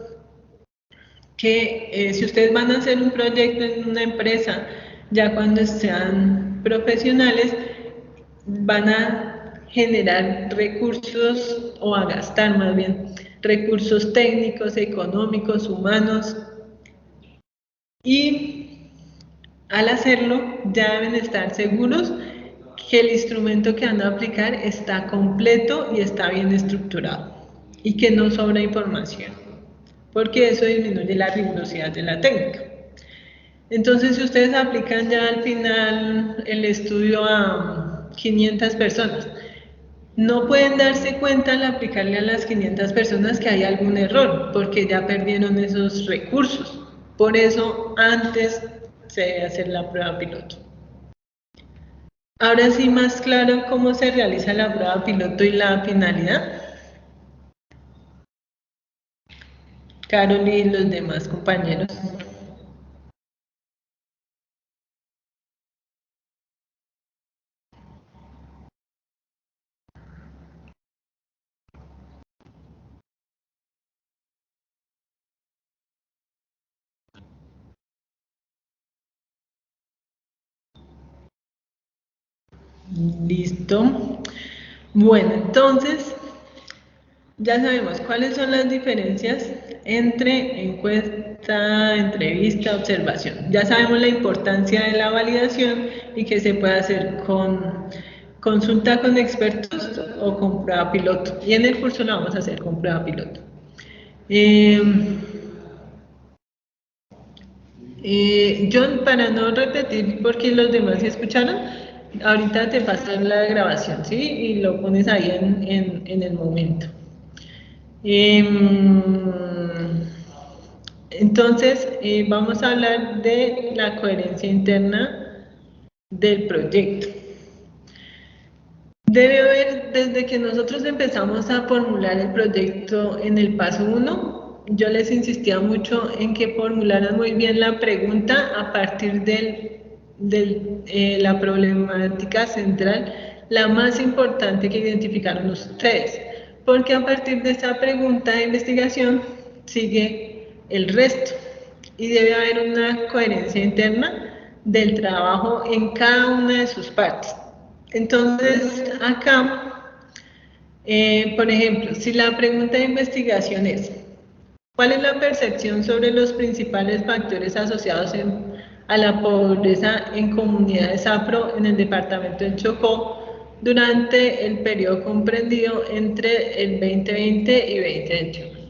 Que si ustedes van a hacer un proyecto en una empresa, ya cuando sean profesionales, van a generar recursos o a gastar más bien recursos técnicos, económicos, humanos y al hacerlo ya deben estar seguros que el instrumento que van a aplicar está completo y está bien estructurado y que no sobra información, porque eso disminuye la rigurosidad de la técnica. Entonces, si ustedes aplican ya al final el estudio a 500 personas, no pueden darse cuenta al aplicarle a las 500 personas que hay algún error, porque ya perdieron esos recursos. Por eso, antes se debe hacer la prueba piloto. Ahora sí, más claro cómo se realiza la prueba piloto y la finalidad. Carol y los demás compañeros. Listo. Bueno, entonces ya sabemos cuáles son las diferencias entre encuesta, entrevista, observación. Ya sabemos la importancia de la validación y que se puede hacer con consulta con expertos o con prueba piloto. Y en el curso lo vamos a hacer con prueba piloto. John, para no repetir porque los demás sí escucharon, ahorita te paso la grabación, ¿sí? Y lo pones ahí en el momento. Entonces, vamos a hablar de la coherencia interna del proyecto. Debe haber, desde que nosotros empezamos a formular el proyecto en el paso 1, yo les insistía mucho en que formularan muy bien la pregunta a partir de la problemática central, la más importante que identificaron ustedes, porque a partir de esa pregunta de investigación sigue el resto y debe haber una coherencia interna del trabajo en cada una de sus partes. Entonces, acá, por ejemplo, si la pregunta de investigación es, ¿cuál es la percepción sobre los principales factores asociados a la pobreza en comunidades afro en el departamento del Chocó durante el periodo comprendido entre el 2020 y 2021?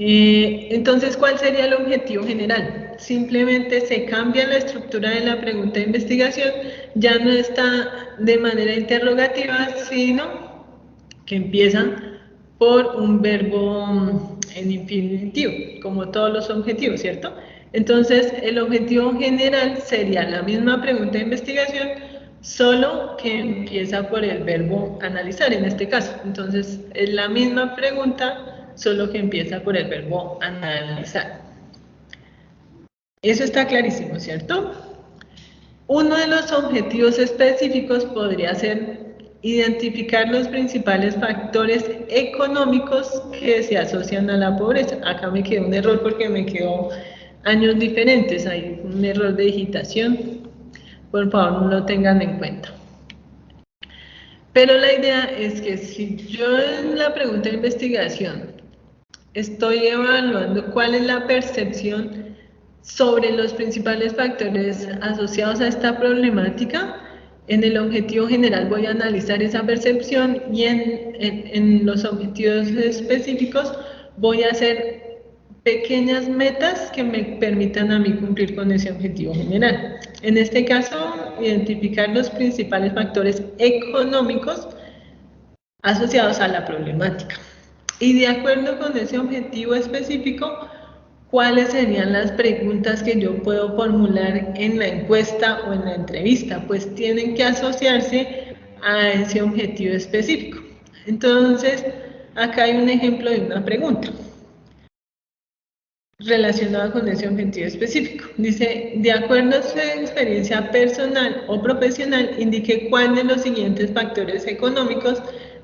Entonces, ¿cuál sería el objetivo general? Simplemente se cambia la estructura de la pregunta de investigación, ya no está de manera interrogativa, sino que empieza por un verbo en infinitivo, como todos los objetivos, ¿cierto? Entonces, el objetivo general sería la misma pregunta de investigación, solo que empieza por el verbo analizar en este caso. Entonces, es la misma pregunta, solo que empieza por el verbo analizar. Eso está clarísimo, ¿cierto? Uno de los objetivos específicos podría ser identificar los principales factores económicos que se asocian a la pobreza. Acá me quedó un error porque me quedó años diferentes, hay un error de digitación, por favor no lo tengan en cuenta. Pero la idea es que si yo en la pregunta de investigación estoy evaluando cuál es la percepción sobre los principales factores asociados a esta problemática, en el objetivo general voy a analizar esa percepción y en los objetivos específicos voy a hacer pequeñas metas que me permitan a mí cumplir con ese objetivo general. En este caso, identificar los principales factores económicos asociados a la problemática. Y de acuerdo con ese objetivo específico, ¿cuáles serían las preguntas que yo puedo formular en la encuesta o en la entrevista? Pues tienen que asociarse a ese objetivo específico. Entonces, acá hay un ejemplo de una pregunta relacionada con ese objetivo específico. Dice, de acuerdo a su experiencia personal o profesional, indique cuál de los siguientes factores económicos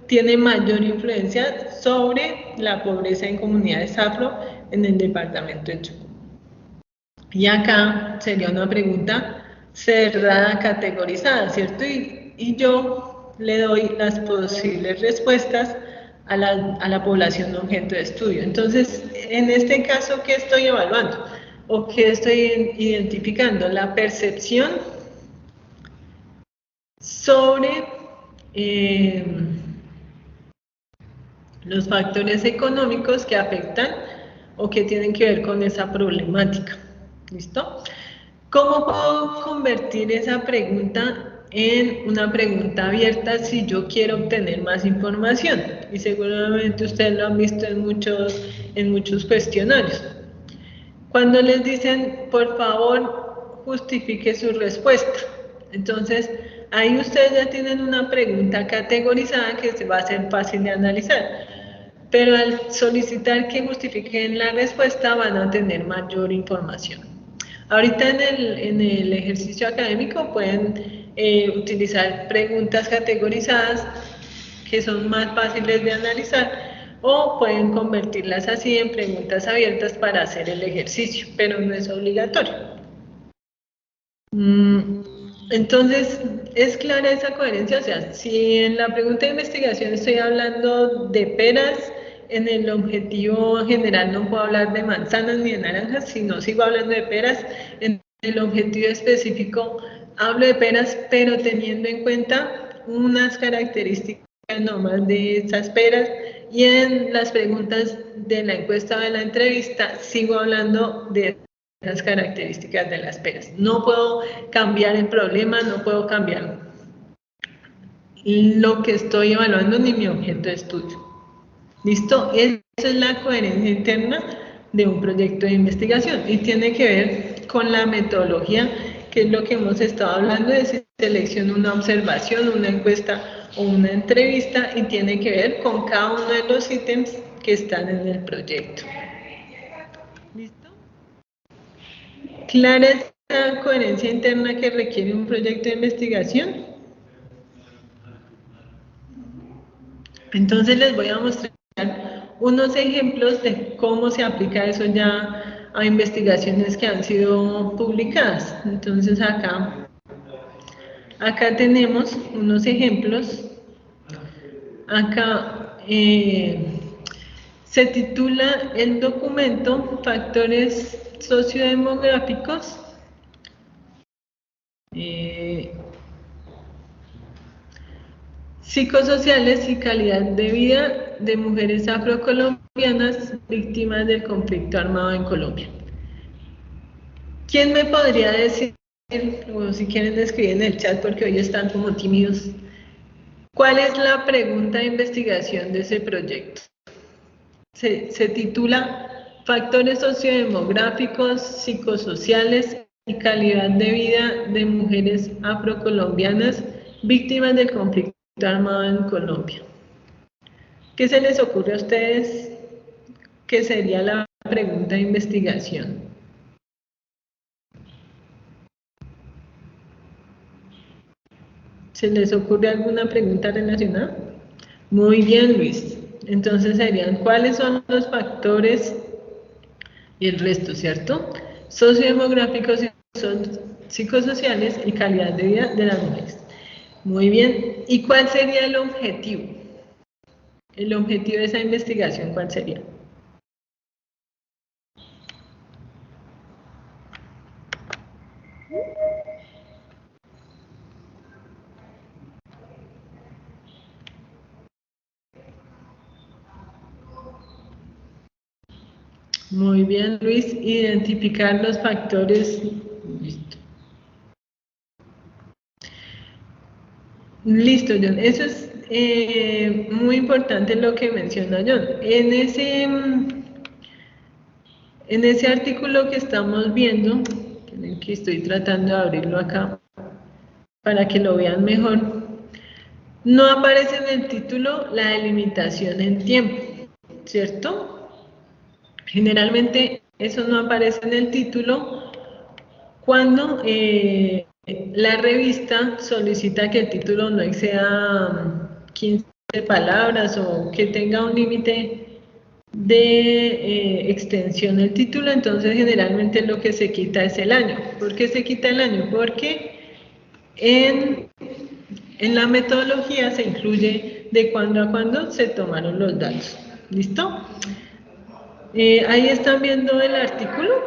tiene mayor influencia sobre la pobreza en comunidades afro en el departamento de Chocó. Y acá sería una pregunta cerrada, categorizada, ¿cierto? Y yo le doy las posibles respuestas a la población objeto de estudio. Entonces, en este caso, ¿qué estoy evaluando? ¿O qué estoy identificando? La percepción sobre los factores económicos que afectan o que tienen que ver con esa problemática. ¿Listo? ¿Cómo puedo convertir esa pregunta en una pregunta abierta si yo quiero obtener más información? Y seguramente ustedes lo han visto en muchos cuestionarios. Cuando les dicen, por favor, justifique su respuesta. Entonces, ahí ustedes ya tienen una pregunta categorizada que se va a hacer fácil de analizar. Pero al solicitar que justifiquen la respuesta van a tener mayor información. Ahorita en el ejercicio académico pueden utilizar preguntas categorizadas que son más fáciles de analizar o pueden convertirlas así en preguntas abiertas para hacer el ejercicio, pero no es obligatorio. Entonces, ¿es clara esa coherencia? O sea, si en la pregunta de investigación estoy hablando de peras, en el objetivo general no puedo hablar de manzanas ni de naranjas, sino sigo hablando de peras. En el objetivo específico hablo de peras, pero teniendo en cuenta unas características nomás de esas peras, y en las preguntas de la encuesta o de la entrevista sigo hablando de las características de las peras. No puedo cambiar el problema, no puedo cambiar lo que estoy evaluando ni mi objeto de estudio. ¿Listo? Esa es la coherencia interna de un proyecto de investigación y tiene que ver con la metodología, que es lo que hemos estado hablando de si selecciono una observación, una encuesta o una entrevista, y tiene que ver con cada uno de los ítems que están en el proyecto. ¿Listo? ¿Clara esa coherencia interna que requiere un proyecto de investigación? Entonces les voy a mostrar unos ejemplos de cómo se aplica eso ya a investigaciones que han sido publicadas. Entonces acá tenemos unos ejemplos. Acá se titula el documento Factores sociodemográficos psicosociales y calidad de vida de mujeres afrocolombianas víctimas del conflicto armado en Colombia. ¿Quién me podría decir, o si quieren escribir en el chat porque hoy están como tímidos, cuál es la pregunta de investigación de ese proyecto? Se titula Factores sociodemográficos, psicosociales y calidad de vida de mujeres afrocolombianas víctimas del conflicto armado en Colombia. ¿Qué se les ocurre a ustedes que sería la pregunta de investigación? ¿Se les ocurre alguna pregunta relacionada? Muy bien, Luis. Entonces serían, ¿cuáles son los factores y el resto, cierto? Sociodemográficos, psicosociales y calidad de vida de las mujeres. Muy bien. ¿Y cuál sería el objetivo? El objetivo de esa investigación, ¿cuál sería? Muy bien, Luis. Identificar los factores. Listo. Listo, John. Eso es muy importante lo que menciona John. En ese artículo que estamos viendo, que estoy tratando de abrirlo acá para que lo vean mejor, no aparece en el título la delimitación en tiempo, ¿cierto? Generalmente eso no aparece en el título cuando la revista solicita que el título no exceda 15 palabras o que tenga un límite de extensión del título. Entonces generalmente lo que se quita es el año. ¿Por qué se quita el año? Porque en la metodología se incluye de cuándo a cuándo se tomaron los datos. ¿Listo? Ahí están viendo el artículo.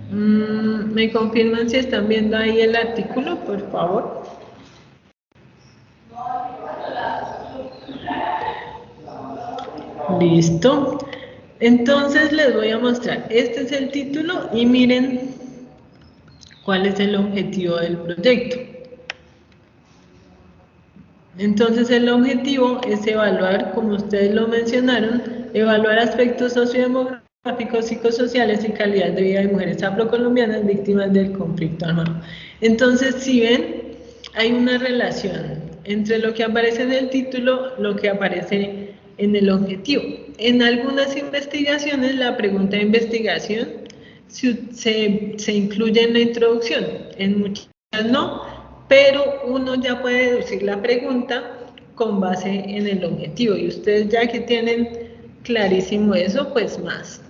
¿Me confirman si están viendo ahí el artículo, por favor? Listo. Entonces les voy a mostrar. Este es el título y miren cuál es el objetivo del proyecto. Entonces el objetivo es evaluar, como ustedes lo mencionaron, evaluar aspectos sociodemográficos, psicosociales y calidad de vida de mujeres afrocolombianas víctimas del conflicto armado. Entonces, si ven, hay una relación entre lo que aparece en el título, lo que aparece en el objetivo. En algunas investigaciones, la pregunta de investigación se incluye en la introducción, en muchas no, pero uno ya puede deducir la pregunta con base en el objetivo, y ustedes ya que tienen clarísimo eso, pues más.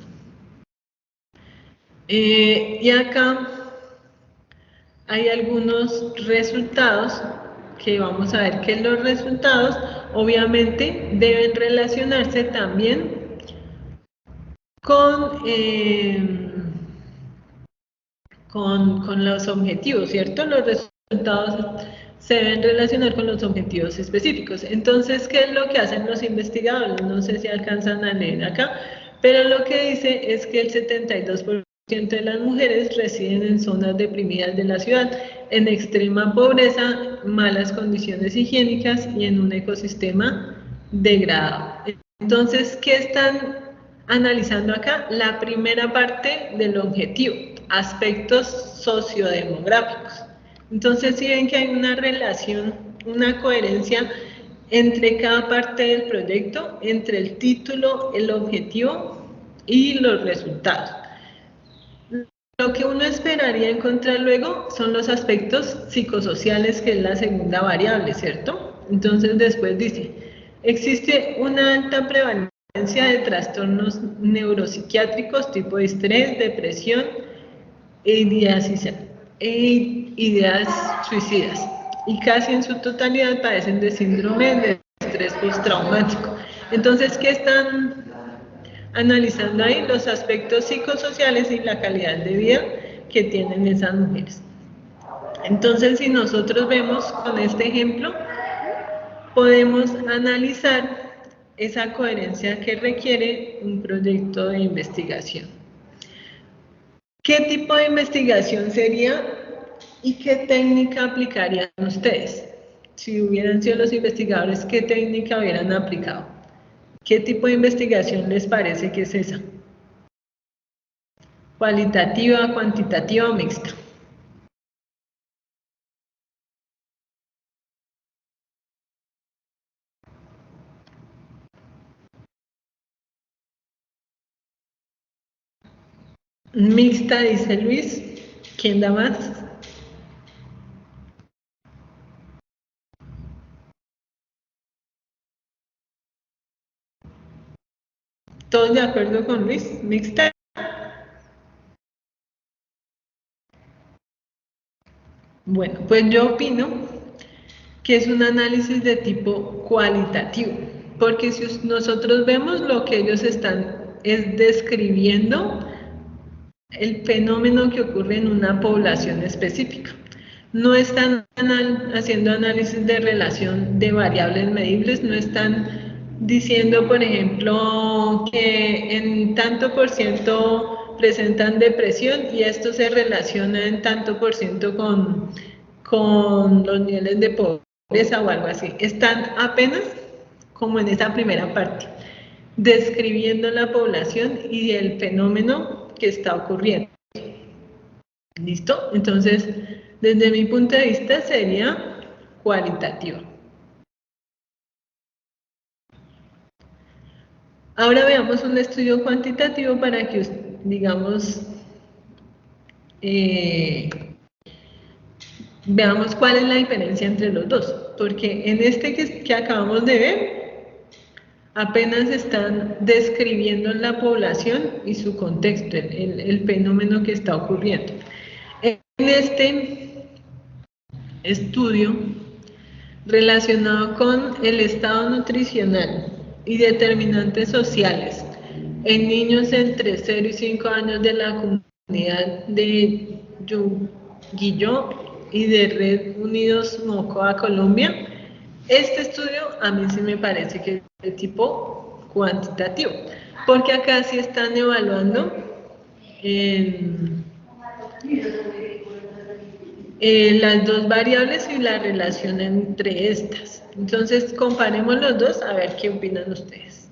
Y acá hay algunos resultados que vamos a ver que los resultados obviamente deben relacionarse también con los objetivos, ¿cierto? Los resultados se deben relacionar con los objetivos específicos. Entonces, ¿qué es lo que hacen los investigadores? No sé si alcanzan a leer acá, pero lo que dice es que el 72% de las mujeres residen en zonas deprimidas de la ciudad, en extrema pobreza, malas condiciones higiénicas y en un ecosistema degradado. Entonces, ¿qué están analizando acá? La primera parte del objetivo, aspectos sociodemográficos. Entonces, si ven que hay una relación, una coherencia entre cada parte del proyecto, entre el título, el objetivo y los resultados. Lo que uno esperaría encontrar luego son los aspectos psicosociales, que es la segunda variable, ¿cierto? Entonces después dice, existe una alta prevalencia de trastornos neuropsiquiátricos tipo estrés, depresión e ideas suicidas, y casi en su totalidad padecen de síndrome de estrés postraumático. Entonces, ¿qué están analizando ahí? Los aspectos psicosociales y la calidad de vida que tienen esas mujeres. Entonces, si nosotros vemos con este ejemplo, podemos analizar esa coherencia que requiere un proyecto de investigación. ¿Qué tipo de investigación sería ¿Y qué técnica aplicarían ustedes? Si hubieran sido los investigadores, ¿qué técnica hubieran aplicado? ¿Qué tipo de investigación les parece que es esa? ¿Cualitativa, cuantitativa o mixta? Mixta, dice Luis. ¿Quién da más? ¿Todos de acuerdo con Luis? ¿Mixta? Bueno, pues yo opino que es un análisis de tipo cualitativo, porque si nosotros vemos lo que ellos están es describiendo el fenómeno que ocurre en una población específica. No están haciendo análisis de relación de variables medibles, no están diciendo, por ejemplo, que en tanto por ciento presentan depresión y esto se relaciona en tanto por ciento con los niveles de pobreza o algo así. Están apenas como en esa primera parte, describiendo la población y el fenómeno que está ocurriendo. ¿Listo? Entonces, desde mi punto de vista sería cualitativa. Ahora veamos un estudio cuantitativo para que, digamos, veamos cuál es la diferencia entre los dos. Porque en este que acabamos de ver, apenas están describiendo la población y su contexto, el fenómeno que está ocurriendo. En este estudio relacionado con el estado nutricional y determinantes sociales en niños entre 0 y 5 años de la comunidad de Yuguilló y de Red Unidos Mocoa, Colombia, este estudio a mí sí me parece que es de tipo cuantitativo, porque acá sí están evaluando las dos variables y la relación entre estas. Entonces, comparemos los dos a ver qué opinan ustedes.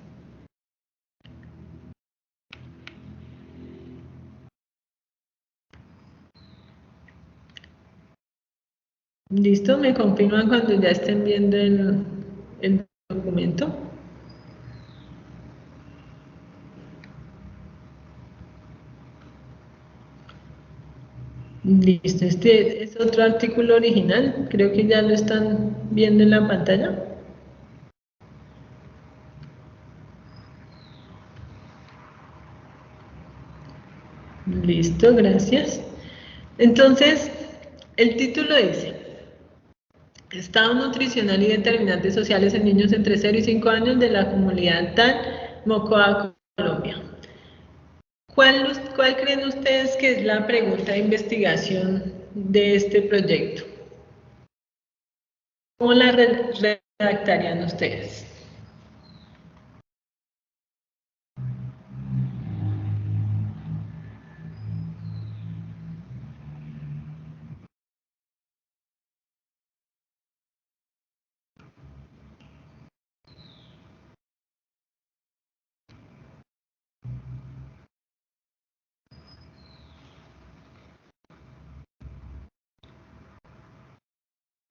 ¿Listo? ¿Me confirman cuando ya estén viendo el documento? Listo, este es otro artículo original, creo que ya lo están viendo en la pantalla. Listo, gracias. Entonces, el título dice, Estado nutricional y determinantes sociales en niños entre 0 y 5 años de la comunidad tal, Mocoa, Colombia. ¿Cuál creen ustedes que es la pregunta de investigación de este proyecto? ¿Cómo la redactarían ustedes?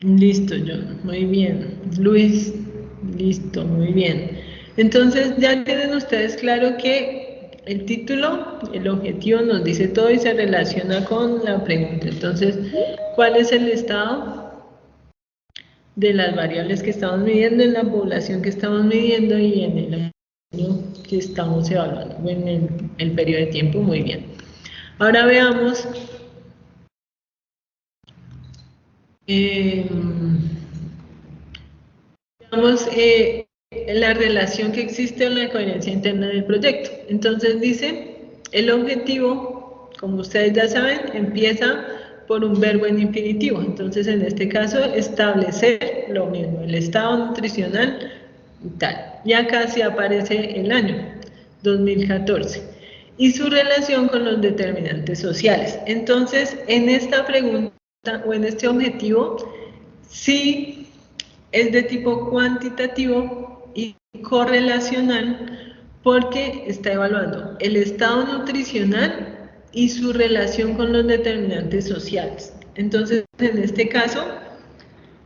Listo, John, muy bien. Luis, listo, muy bien. Entonces, ya tienen ustedes claro que el título, el objetivo nos dice todo y se relaciona con la pregunta. Entonces, ¿cuál es el estado de las variables que estamos midiendo en la población que estamos midiendo y en el año que estamos evaluando, o en el periodo de tiempo? Muy bien. Ahora veamos la relación que existe en la coherencia interna del proyecto. Entonces dice, el objetivo, como ustedes ya saben, empieza por un verbo en infinitivo. Entonces, en este caso, establecer lo mismo, el estado nutricional y tal. Y acá sí aparece el año, 2014. Y su relación con los determinantes sociales. Entonces, en esta pregunta o en este objetivo sí es de tipo cuantitativo y correlacional porque está evaluando el estado nutricional y su relación con los determinantes sociales. Entonces, en este caso,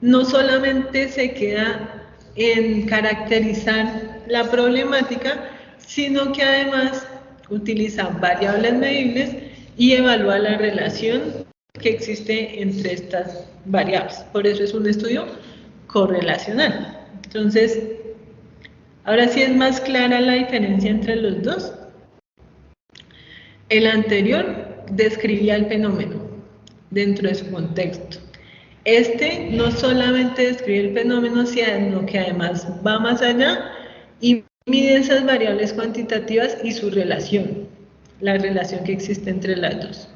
no solamente se queda en caracterizar la problemática, sino que además utiliza variables medibles y evalúa la relación que existe entre estas variables. Por eso es un estudio correlacional. Entonces, ahora sí es más clara la diferencia entre los dos. El anterior describía el fenómeno dentro de su contexto. Este no solamente describe el fenómeno, sino que además va más allá y mide esas variables cuantitativas y su relación, la relación que existe entre las dos.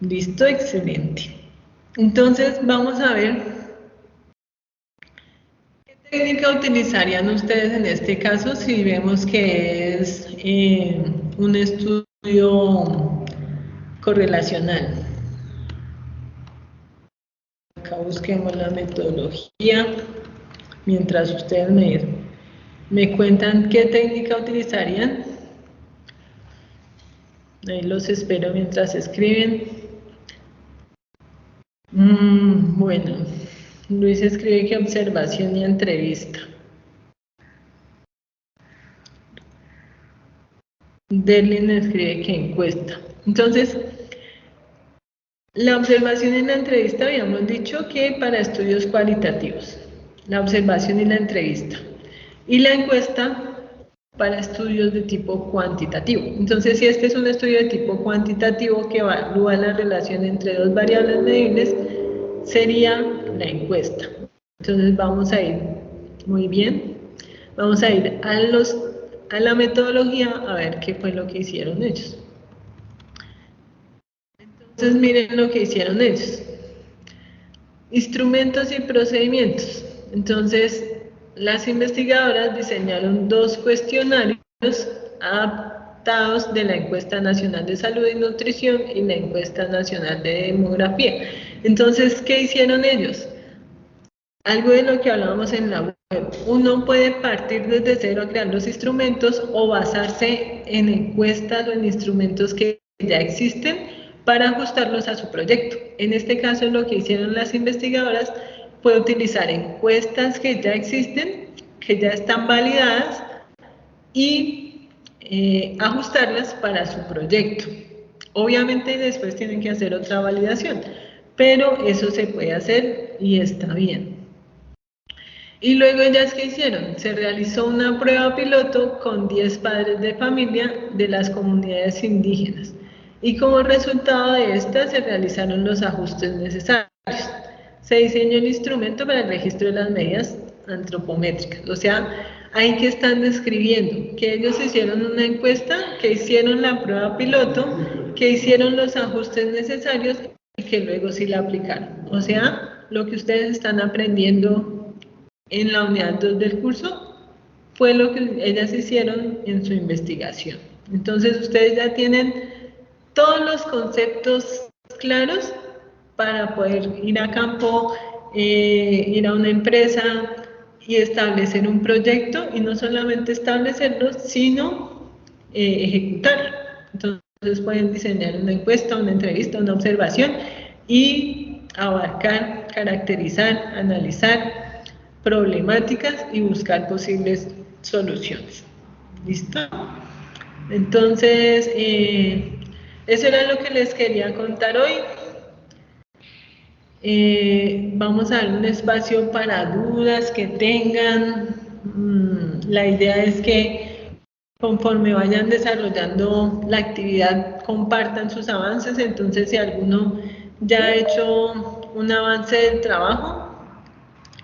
¿Listo? Excelente. Entonces vamos a ver qué técnica utilizarían ustedes en este caso si vemos que es un estudio correlacional. Acá busquemos la metodología, mientras ustedes me cuentan qué técnica utilizarían. Ahí los espero mientras escriben. Bueno, Luis escribe que observación y entrevista. Derlin escribe que encuesta. Entonces, la observación y la entrevista habíamos dicho que para estudios cualitativos, la observación y la entrevista, y la encuesta para estudios de tipo cuantitativo. Entonces, si este es un estudio de tipo cuantitativo que evalúa la relación entre dos variables medibles, sería la encuesta. Entonces, vamos a ir muy bien, vamos a ir a la metodología a ver qué fue lo que hicieron ellos. Entonces, miren lo que hicieron ellos. Instrumentos y procedimientos. Entonces, las investigadoras diseñaron 2 cuestionarios adaptados de la Encuesta Nacional de Salud y Nutrición y la Encuesta Nacional de Demografía. Entonces, ¿qué hicieron ellos? Algo de lo que hablábamos en la web. Uno puede partir desde cero a crear los instrumentos o basarse en encuestas o en instrumentos que ya existen para ajustarlos a su proyecto. En este caso, lo que hicieron las investigadoras fue utilizar encuestas que ya existen, que ya están validadas y ajustarlas para su proyecto. Obviamente después tienen que hacer otra validación, pero eso se puede hacer y está bien. Y luego ellas, ¿qué hicieron? Se realizó una prueba piloto con 10 padres de familia de las comunidades indígenas. Y como resultado de esta se realizaron los ajustes necesarios. Se diseñó el instrumento para el registro de las medidas antropométricas. O sea, ahí que están describiendo que ellos hicieron una encuesta, que hicieron la prueba piloto, que hicieron los ajustes necesarios y que luego sí la aplicaron. O sea, lo que ustedes están aprendiendo en la unidad 2 del curso fue lo que ellas hicieron en su investigación. Entonces ustedes ya tienen todos los conceptos claros para poder ir a campo, ir a una empresa y establecer un proyecto, y no solamente establecerlo, sino ejecutarlo. Entonces pueden diseñar una encuesta, una entrevista, una observación y abarcar, caracterizar, analizar problemáticas y buscar posibles soluciones. ¿Listo? Entonces, eso era lo que les quería contar hoy. Vamos a dar un espacio para dudas que tengan. La idea es que conforme vayan desarrollando la actividad, compartan sus avances. Entonces, si alguno ya ha hecho un avance del trabajo,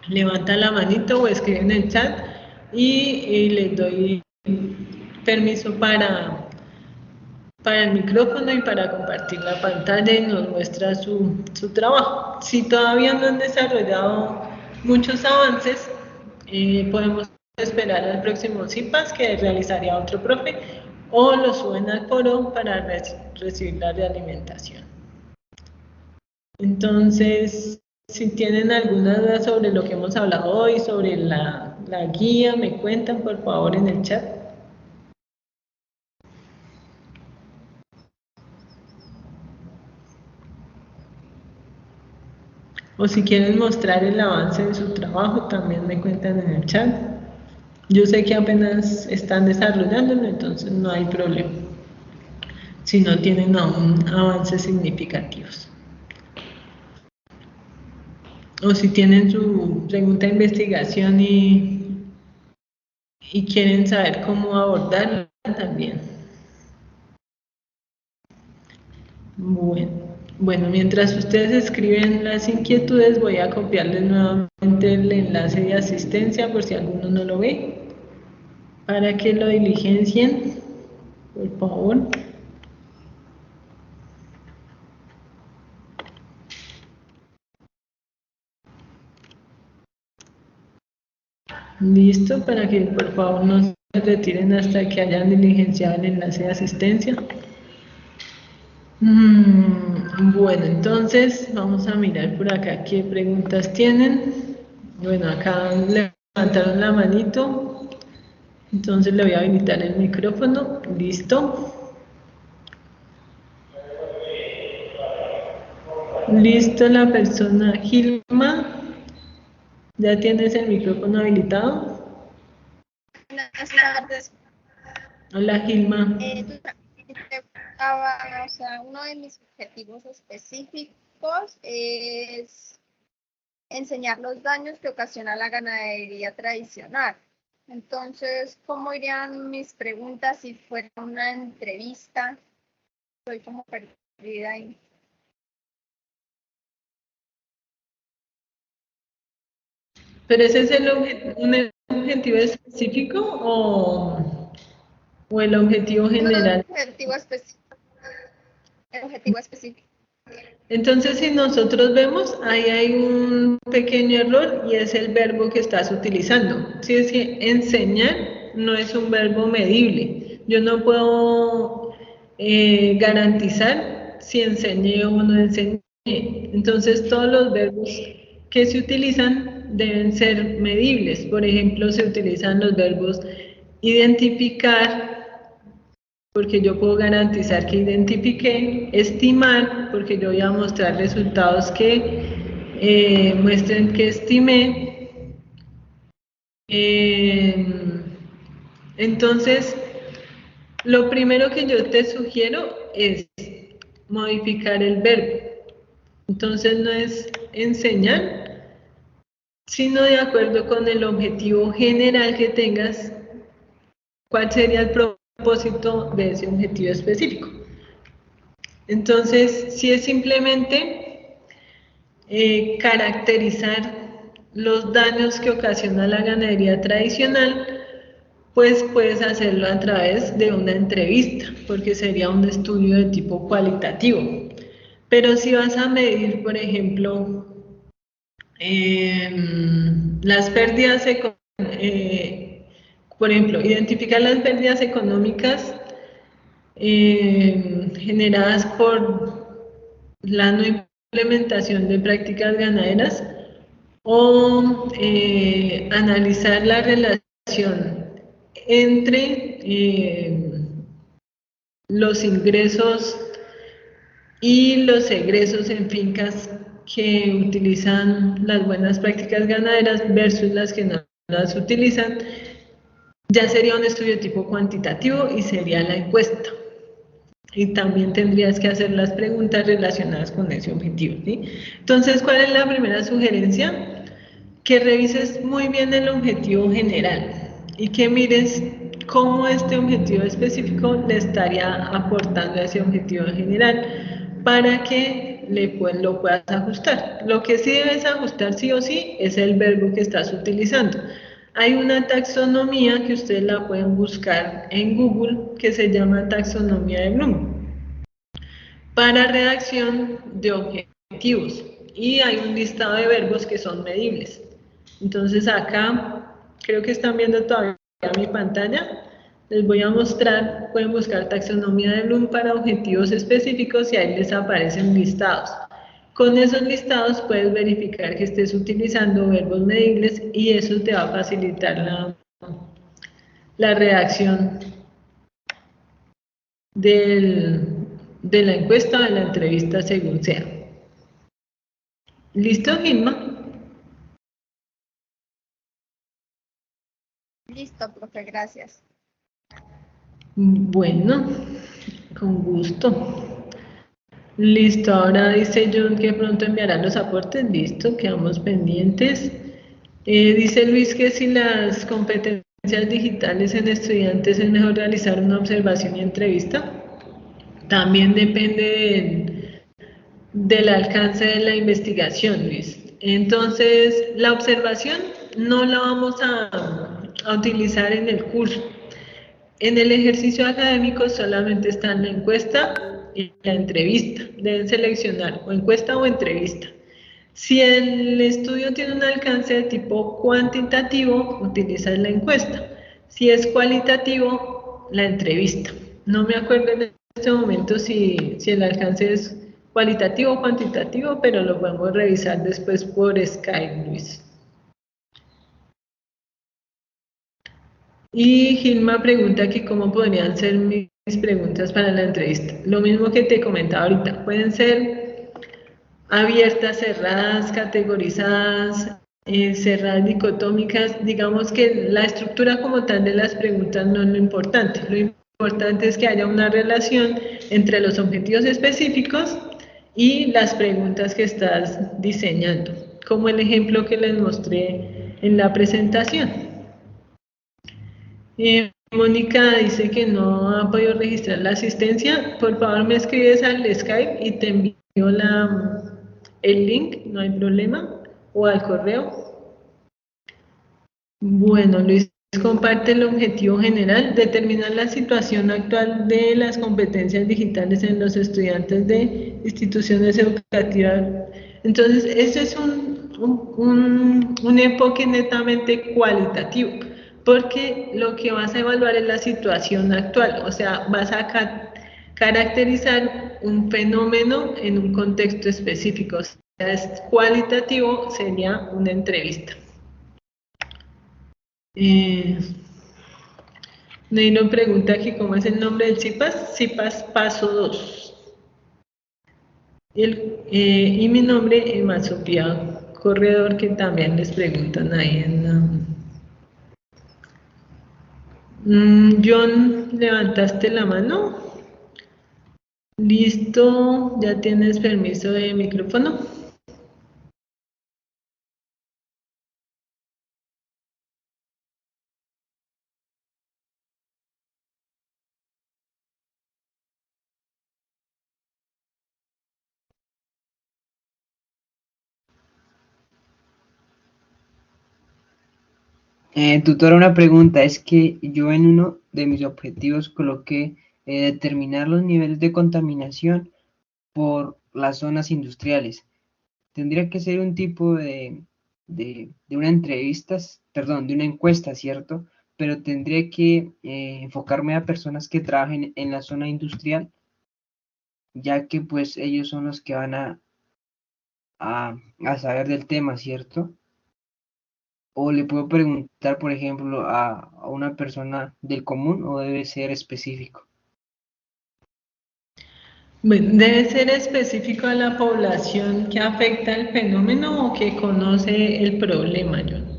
levanta la manito o escribe en el chat y les doy permiso para el micrófono y para compartir la pantalla y nos muestra su trabajo. Si todavía no han desarrollado muchos avances, podemos esperar al próximo CIPAS que realizaría otro profe, o lo suben al foro para recibir la realimentación. Entonces, si tienen alguna duda sobre lo que hemos hablado hoy, sobre la guía, me cuentan por favor en el chat. O si quieren mostrar el avance de su trabajo, también me cuentan en el chat. Yo sé que apenas están desarrollándolo, entonces no hay problema. Si no tienen aún avances significativos. O si tienen su pregunta de investigación y quieren saber cómo abordarla también. Bueno, mientras ustedes escriben las inquietudes, voy a copiarles nuevamente el enlace de asistencia por si alguno no lo ve, para que lo diligencien, por favor. Listo, para que por favor no se retiren hasta que hayan diligenciado el enlace de asistencia. Bueno, entonces vamos a mirar por acá qué preguntas tienen. Bueno, acá levantaron la manito, entonces le voy a habilitar el micrófono. Listo. Listo, la persona Gilma. ¿Ya tienes el micrófono habilitado? Buenas tardes. Hola, Gilma. O sea, uno de mis objetivos específicos es enseñar los daños que ocasiona la ganadería tradicional. Entonces, ¿cómo irían mis preguntas si fuera una entrevista? Estoy como perdida ahí. ¿Pero ese es un objetivo específico o el objetivo general? El objetivo específico. Entonces, si nosotros vemos, ahí hay un pequeño error y es el verbo que estás utilizando. Si es que enseñar no es un verbo medible. Yo no puedo garantizar si enseñé o no enseñé. Entonces, todos los verbos que se utilizan deben ser medibles. Por ejemplo, se utilizan los verbos identificar, porque yo puedo garantizar que identifiqué, estimar, porque yo voy a mostrar resultados que muestren que estimé. Entonces, lo primero que yo te sugiero es modificar el verbo. Entonces, no es enseñar, sino de acuerdo con el objetivo general que tengas, cuál sería el propósito de ese objetivo específico. Entonces, si es simplemente caracterizar los daños que ocasiona la ganadería tradicional, pues puedes hacerlo a través de una entrevista, porque sería un estudio de tipo cualitativo. Pero si vas a medir, por ejemplo, las pérdidas por ejemplo, identificar las pérdidas económicas generadas por la no implementación de prácticas ganaderas o analizar la relación entre los ingresos y los egresos en fincas que utilizan las buenas prácticas ganaderas versus las que no las utilizan, ya sería un estudio tipo cuantitativo y sería la encuesta. Y también tendrías que hacer las preguntas relacionadas con ese objetivo, ¿sí? Entonces, ¿cuál es la primera sugerencia? Que revises muy bien el objetivo general y que mires cómo este objetivo específico le estaría aportando a ese objetivo general para que lo puedas ajustar. Lo que sí debes ajustar sí o sí es el verbo que estás utilizando. Hay una taxonomía que ustedes la pueden buscar en Google que se llama taxonomía de Bloom para redacción de objetivos y hay un listado de verbos que son medibles. Entonces acá, creo que están viendo todavía mi pantalla, les voy a mostrar, pueden buscar taxonomía de Bloom para objetivos específicos y ahí les aparecen listados. Con esos listados puedes verificar que estés utilizando verbos medibles y eso te va a facilitar la redacción de la encuesta o de la entrevista según sea. ¿Listo, Gilma? Listo, profe, gracias. Bueno, con gusto. Listo, ahora dice John que pronto enviará los aportes. Listo, quedamos pendientes. Dice Luis que si las competencias digitales en estudiantes es mejor realizar una observación y entrevista. También depende del alcance de la investigación, Luis. Entonces, la observación no la vamos a utilizar en el curso. En el ejercicio académico solamente está la encuesta y la entrevista. Deben seleccionar o encuesta o entrevista. Si el estudio tiene un alcance de tipo cuantitativo, utilizas la encuesta. Si es cualitativo, la entrevista. No me acuerdo en este momento si el alcance es cualitativo o cuantitativo, pero lo podemos revisar después por Skype, Luis. Y Gilma pregunta que cómo podrían ser mis preguntas para la entrevista. Lo mismo que te comentaba ahorita, pueden ser abiertas, cerradas, categorizadas, cerradas dicotómicas. Digamos que la estructura como tal de las preguntas no es lo importante. Lo importante es que haya una relación entre los objetivos específicos y las preguntas que estás diseñando, como el ejemplo que les mostré en la presentación. Mónica dice que no ha podido registrar la asistencia. Por favor, me escribes al Skype y te envío el link, no hay problema, o al correo. Bueno, Luis comparte el objetivo general, determinar la situación actual de las competencias digitales en los estudiantes de instituciones educativas. Entonces, eso es un enfoque netamente cualitativo, porque lo que vas a evaluar es la situación actual, o sea, vas a caracterizar un fenómeno en un contexto específico. O sea, es cualitativo, sería una entrevista. Neiro pregunta aquí cómo es el nombre del CIPAS. CIPAS paso 2. Y mi nombre es Sofía Corredor, que también les preguntan ahí en John, levantaste la mano. Listo, ya tienes permiso de micrófono. Tutora, una pregunta. Es que yo en uno de mis objetivos coloqué determinar los niveles de contaminación por las zonas industriales. Tendría que ser un tipo de una entrevista, perdón, de una encuesta, ¿cierto? Pero tendría que enfocarme a personas que trabajen en la zona industrial, ya que pues ellos son los que van a saber del tema, ¿cierto? O le puedo preguntar, por ejemplo, a una persona del común, o debe ser específico. Bueno, debe ser específico a la población que afecta el fenómeno o que conoce el problema, John.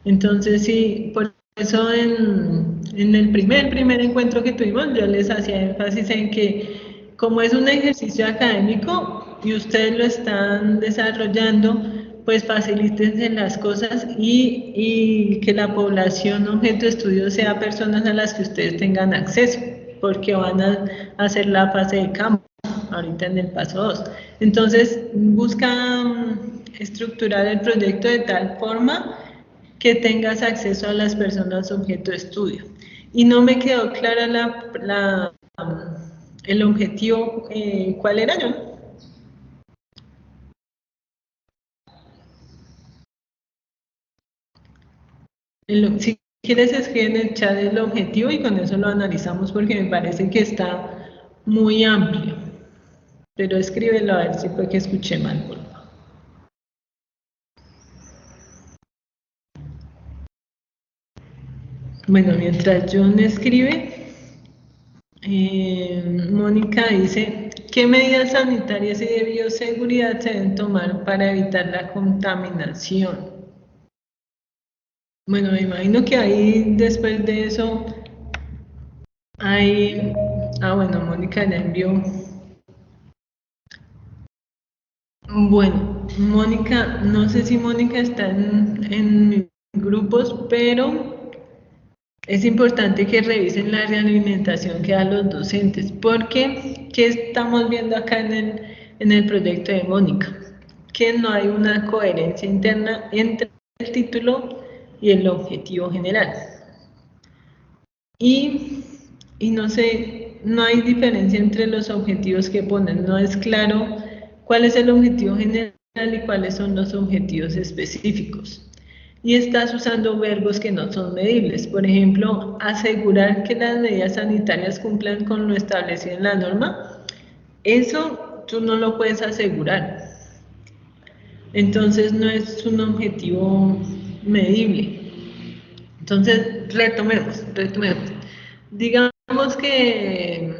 Entonces, sí, por eso en el primer encuentro que tuvimos, yo les hacía énfasis en que como es un ejercicio académico y ustedes lo están desarrollando, pues facilítense las cosas y que la población objeto de estudio sea personas a las que ustedes tengan acceso, porque van a hacer la fase de campo ahorita en el paso 2. Entonces, busca estructurar el proyecto de tal forma que tengas acceso a las personas objeto de estudio. Y no me quedó clara el objetivo, ¿cuál era, John? Si quieres escribir en el chat el objetivo y con eso lo analizamos porque me parece que está muy amplio. pero escríbelo a ver si fue que escuché mal, por favor. Bueno, mientras John escribe, Mónica dice, ¿qué medidas sanitarias y de bioseguridad se deben tomar para evitar la contaminación? Bueno, me imagino que ahí después de eso hay... bueno, Mónica ya envió. Bueno, Mónica, no sé si Mónica está en grupos, pero es importante que revisen la realimentación que dan los docentes, porque ¿qué estamos viendo acá en el proyecto de Mónica? Que no hay una coherencia interna entre el título y el objetivo general. Y no sé, no hay diferencia entre los objetivos que ponen, no es claro cuál es el objetivo general y cuáles son los objetivos específicos. Y estás usando verbos que no son medibles. Por ejemplo, asegurar que las medidas sanitarias cumplan con lo establecido en la norma. Eso tú no lo puedes asegurar. Entonces no es un objetivo medible. Entonces retomemos. Digamos que,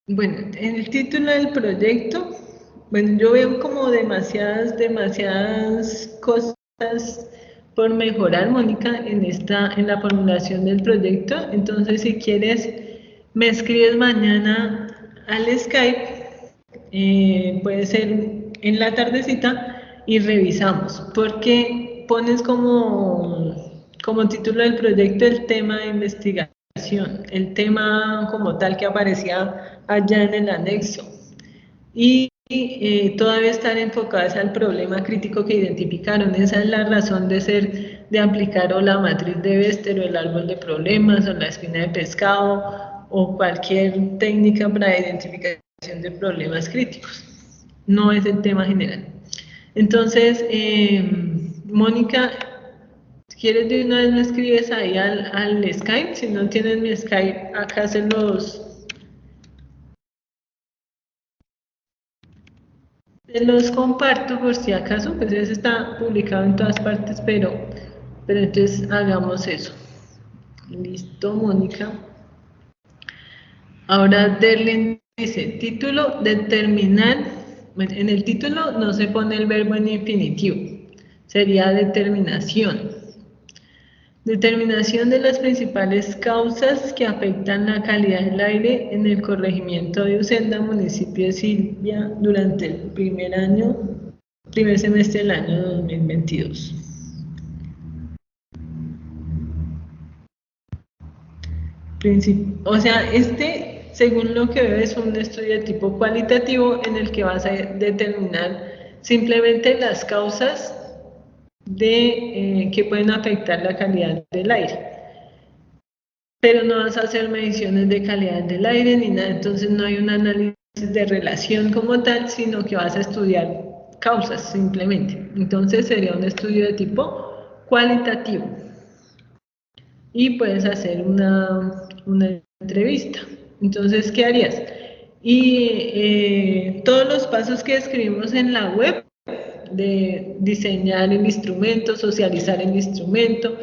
bueno, en el título del proyecto, bueno, yo veo como demasiadas cosas por mejorar, Mónica, en la formulación del proyecto. Entonces, si quieres, me escribes mañana al Skype, puede ser en la tardecita, y revisamos, porque pones como título del proyecto el tema de investigación, el tema como tal que aparecía allá en el anexo. Y todavía están enfocadas al problema crítico que identificaron. Esa es la razón de ser, de aplicar o la matriz de Bester o el árbol de problemas o la espina de pescado o cualquier técnica para identificación de problemas críticos. No es el tema general. Entonces, Mónica, si quieres de una vez me escribes ahí al Skype. Si no tienes mi Skype, acá se los comparto por si acaso, pues ese está publicado en todas partes, pero entonces hagamos eso. Listo, Mónica. Ahora Derlin dice, título, determinar. Bueno, en el título no se pone el verbo en infinitivo, sería determinación. Determinación de las principales causas que afectan la calidad del aire en el corregimiento de Usenda, municipio de Silvia, durante el primer semestre del año 2022. O sea, según lo que veo, es un estudio de tipo cualitativo en el que vas a determinar simplemente las causas que pueden afectar la calidad del aire. Pero no vas a hacer mediciones de calidad del aire ni nada, entonces no hay un análisis de relación como tal, sino que vas a estudiar causas simplemente. Entonces sería un estudio de tipo cualitativo. Y puedes hacer una entrevista. Entonces, ¿qué harías? Y todos los pasos que escribimos en la web, de diseñar el instrumento, socializar el instrumento,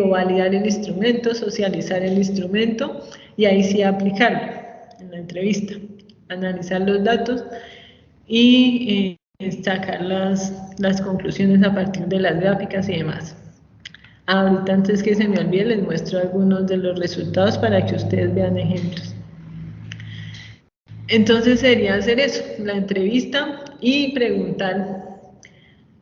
validar el instrumento, socializar el instrumento, y ahí sí aplicarlo en la entrevista, analizar los datos y sacar las conclusiones a partir de las gráficas y demás. Ahorita, antes que se me olvide, les muestro algunos de los resultados para que ustedes vean ejemplos. Entonces sería hacer eso, la entrevista y preguntar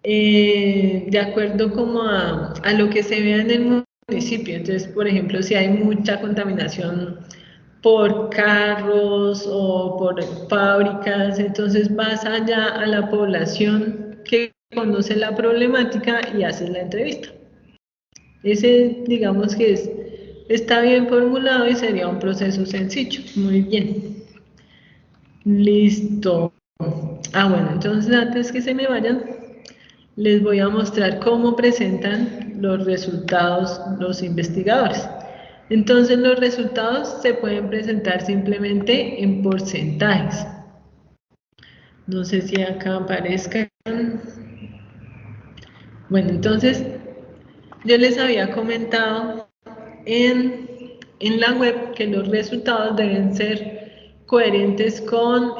de acuerdo como a lo que se vea en el municipio. Entonces, por ejemplo, si hay mucha contaminación por carros o por fábricas, entonces vas allá a la población que conoce la problemática y haces la entrevista. Ese, digamos que está bien formulado y sería un proceso sencillo. Muy bien. Listo. Bueno, entonces antes que se me vayan, les voy a mostrar cómo presentan los resultados los investigadores. Entonces los resultados se pueden presentar simplemente en porcentajes. No sé si acá aparezcan. Bueno, entonces yo les había comentado en la web que los resultados deben ser coherentes con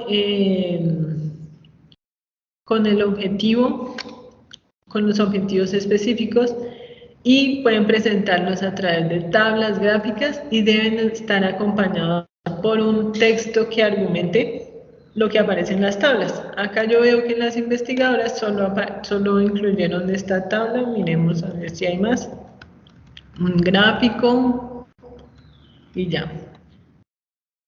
el objetivo, con los objetivos específicos, y pueden presentarlos a través de tablas gráficas y deben estar acompañados por un texto que argumente lo que aparece en las tablas. Acá yo veo que las investigadoras solo incluyeron esta tabla. Miremos a ver si hay más. Un gráfico y ya.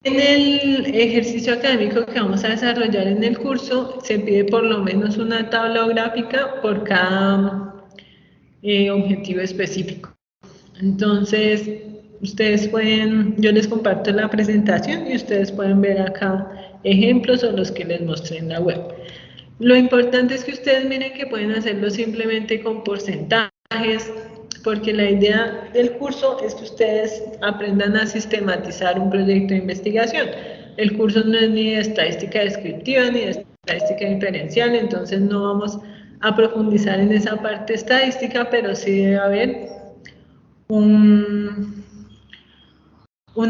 En el ejercicio académico que vamos a desarrollar en el curso, se pide por lo menos una tabla gráfica por cada objetivo específico. Entonces, yo les comparto la presentación y ustedes pueden ver acá ejemplos o los que les mostré en la web. Lo importante es que ustedes miren que pueden hacerlo simplemente con porcentajes, porque la idea del curso es que ustedes aprendan a sistematizar un proyecto de investigación. El curso no es ni de estadística descriptiva ni de estadística diferencial, entonces no vamos a profundizar en esa parte estadística, pero sí debe haber un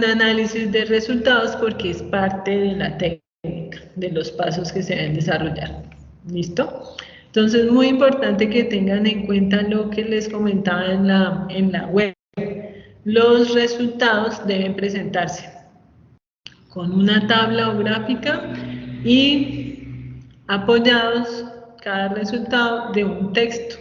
análisis de resultados porque es parte de la técnica, de los pasos que se deben desarrollar. ¿Listo? Entonces, muy importante que tengan en cuenta lo que les comentaba en la web. Los resultados deben presentarse con una tabla o gráfica y apoyados cada resultado de un texto,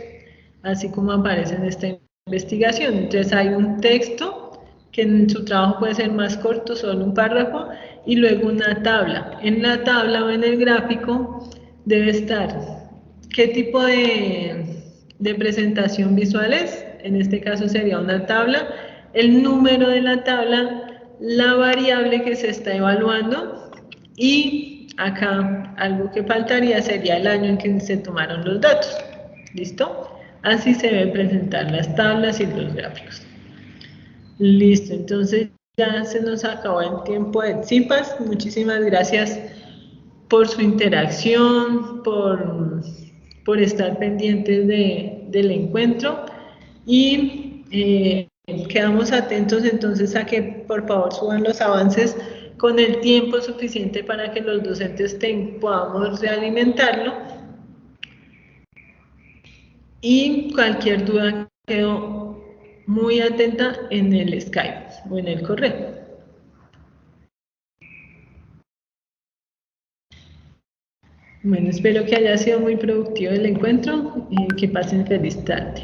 así como aparece en esta investigación. Entonces hay un texto que en su trabajo puede ser más corto, solo un párrafo, y luego una tabla. En la tabla o en el gráfico debe estar qué tipo de presentación visual es. En este caso sería una tabla, el número de la tabla, la variable que se está evaluando y acá algo que faltaría sería el año en que se tomaron los datos. ¿Listo? Así se deben presentar las tablas y los gráficos. Listo, entonces ya se nos acabó el tiempo de CIPAS. Muchísimas gracias por su interacción, por estar pendientes del encuentro y quedamos atentos entonces a que por favor suban los avances con el tiempo suficiente para que los docentes podamos realimentarlo. Y cualquier duda quedo muy atenta en el Skype o en el correo. Bueno, espero que haya sido muy productivo el encuentro y que pasen feliz tarde.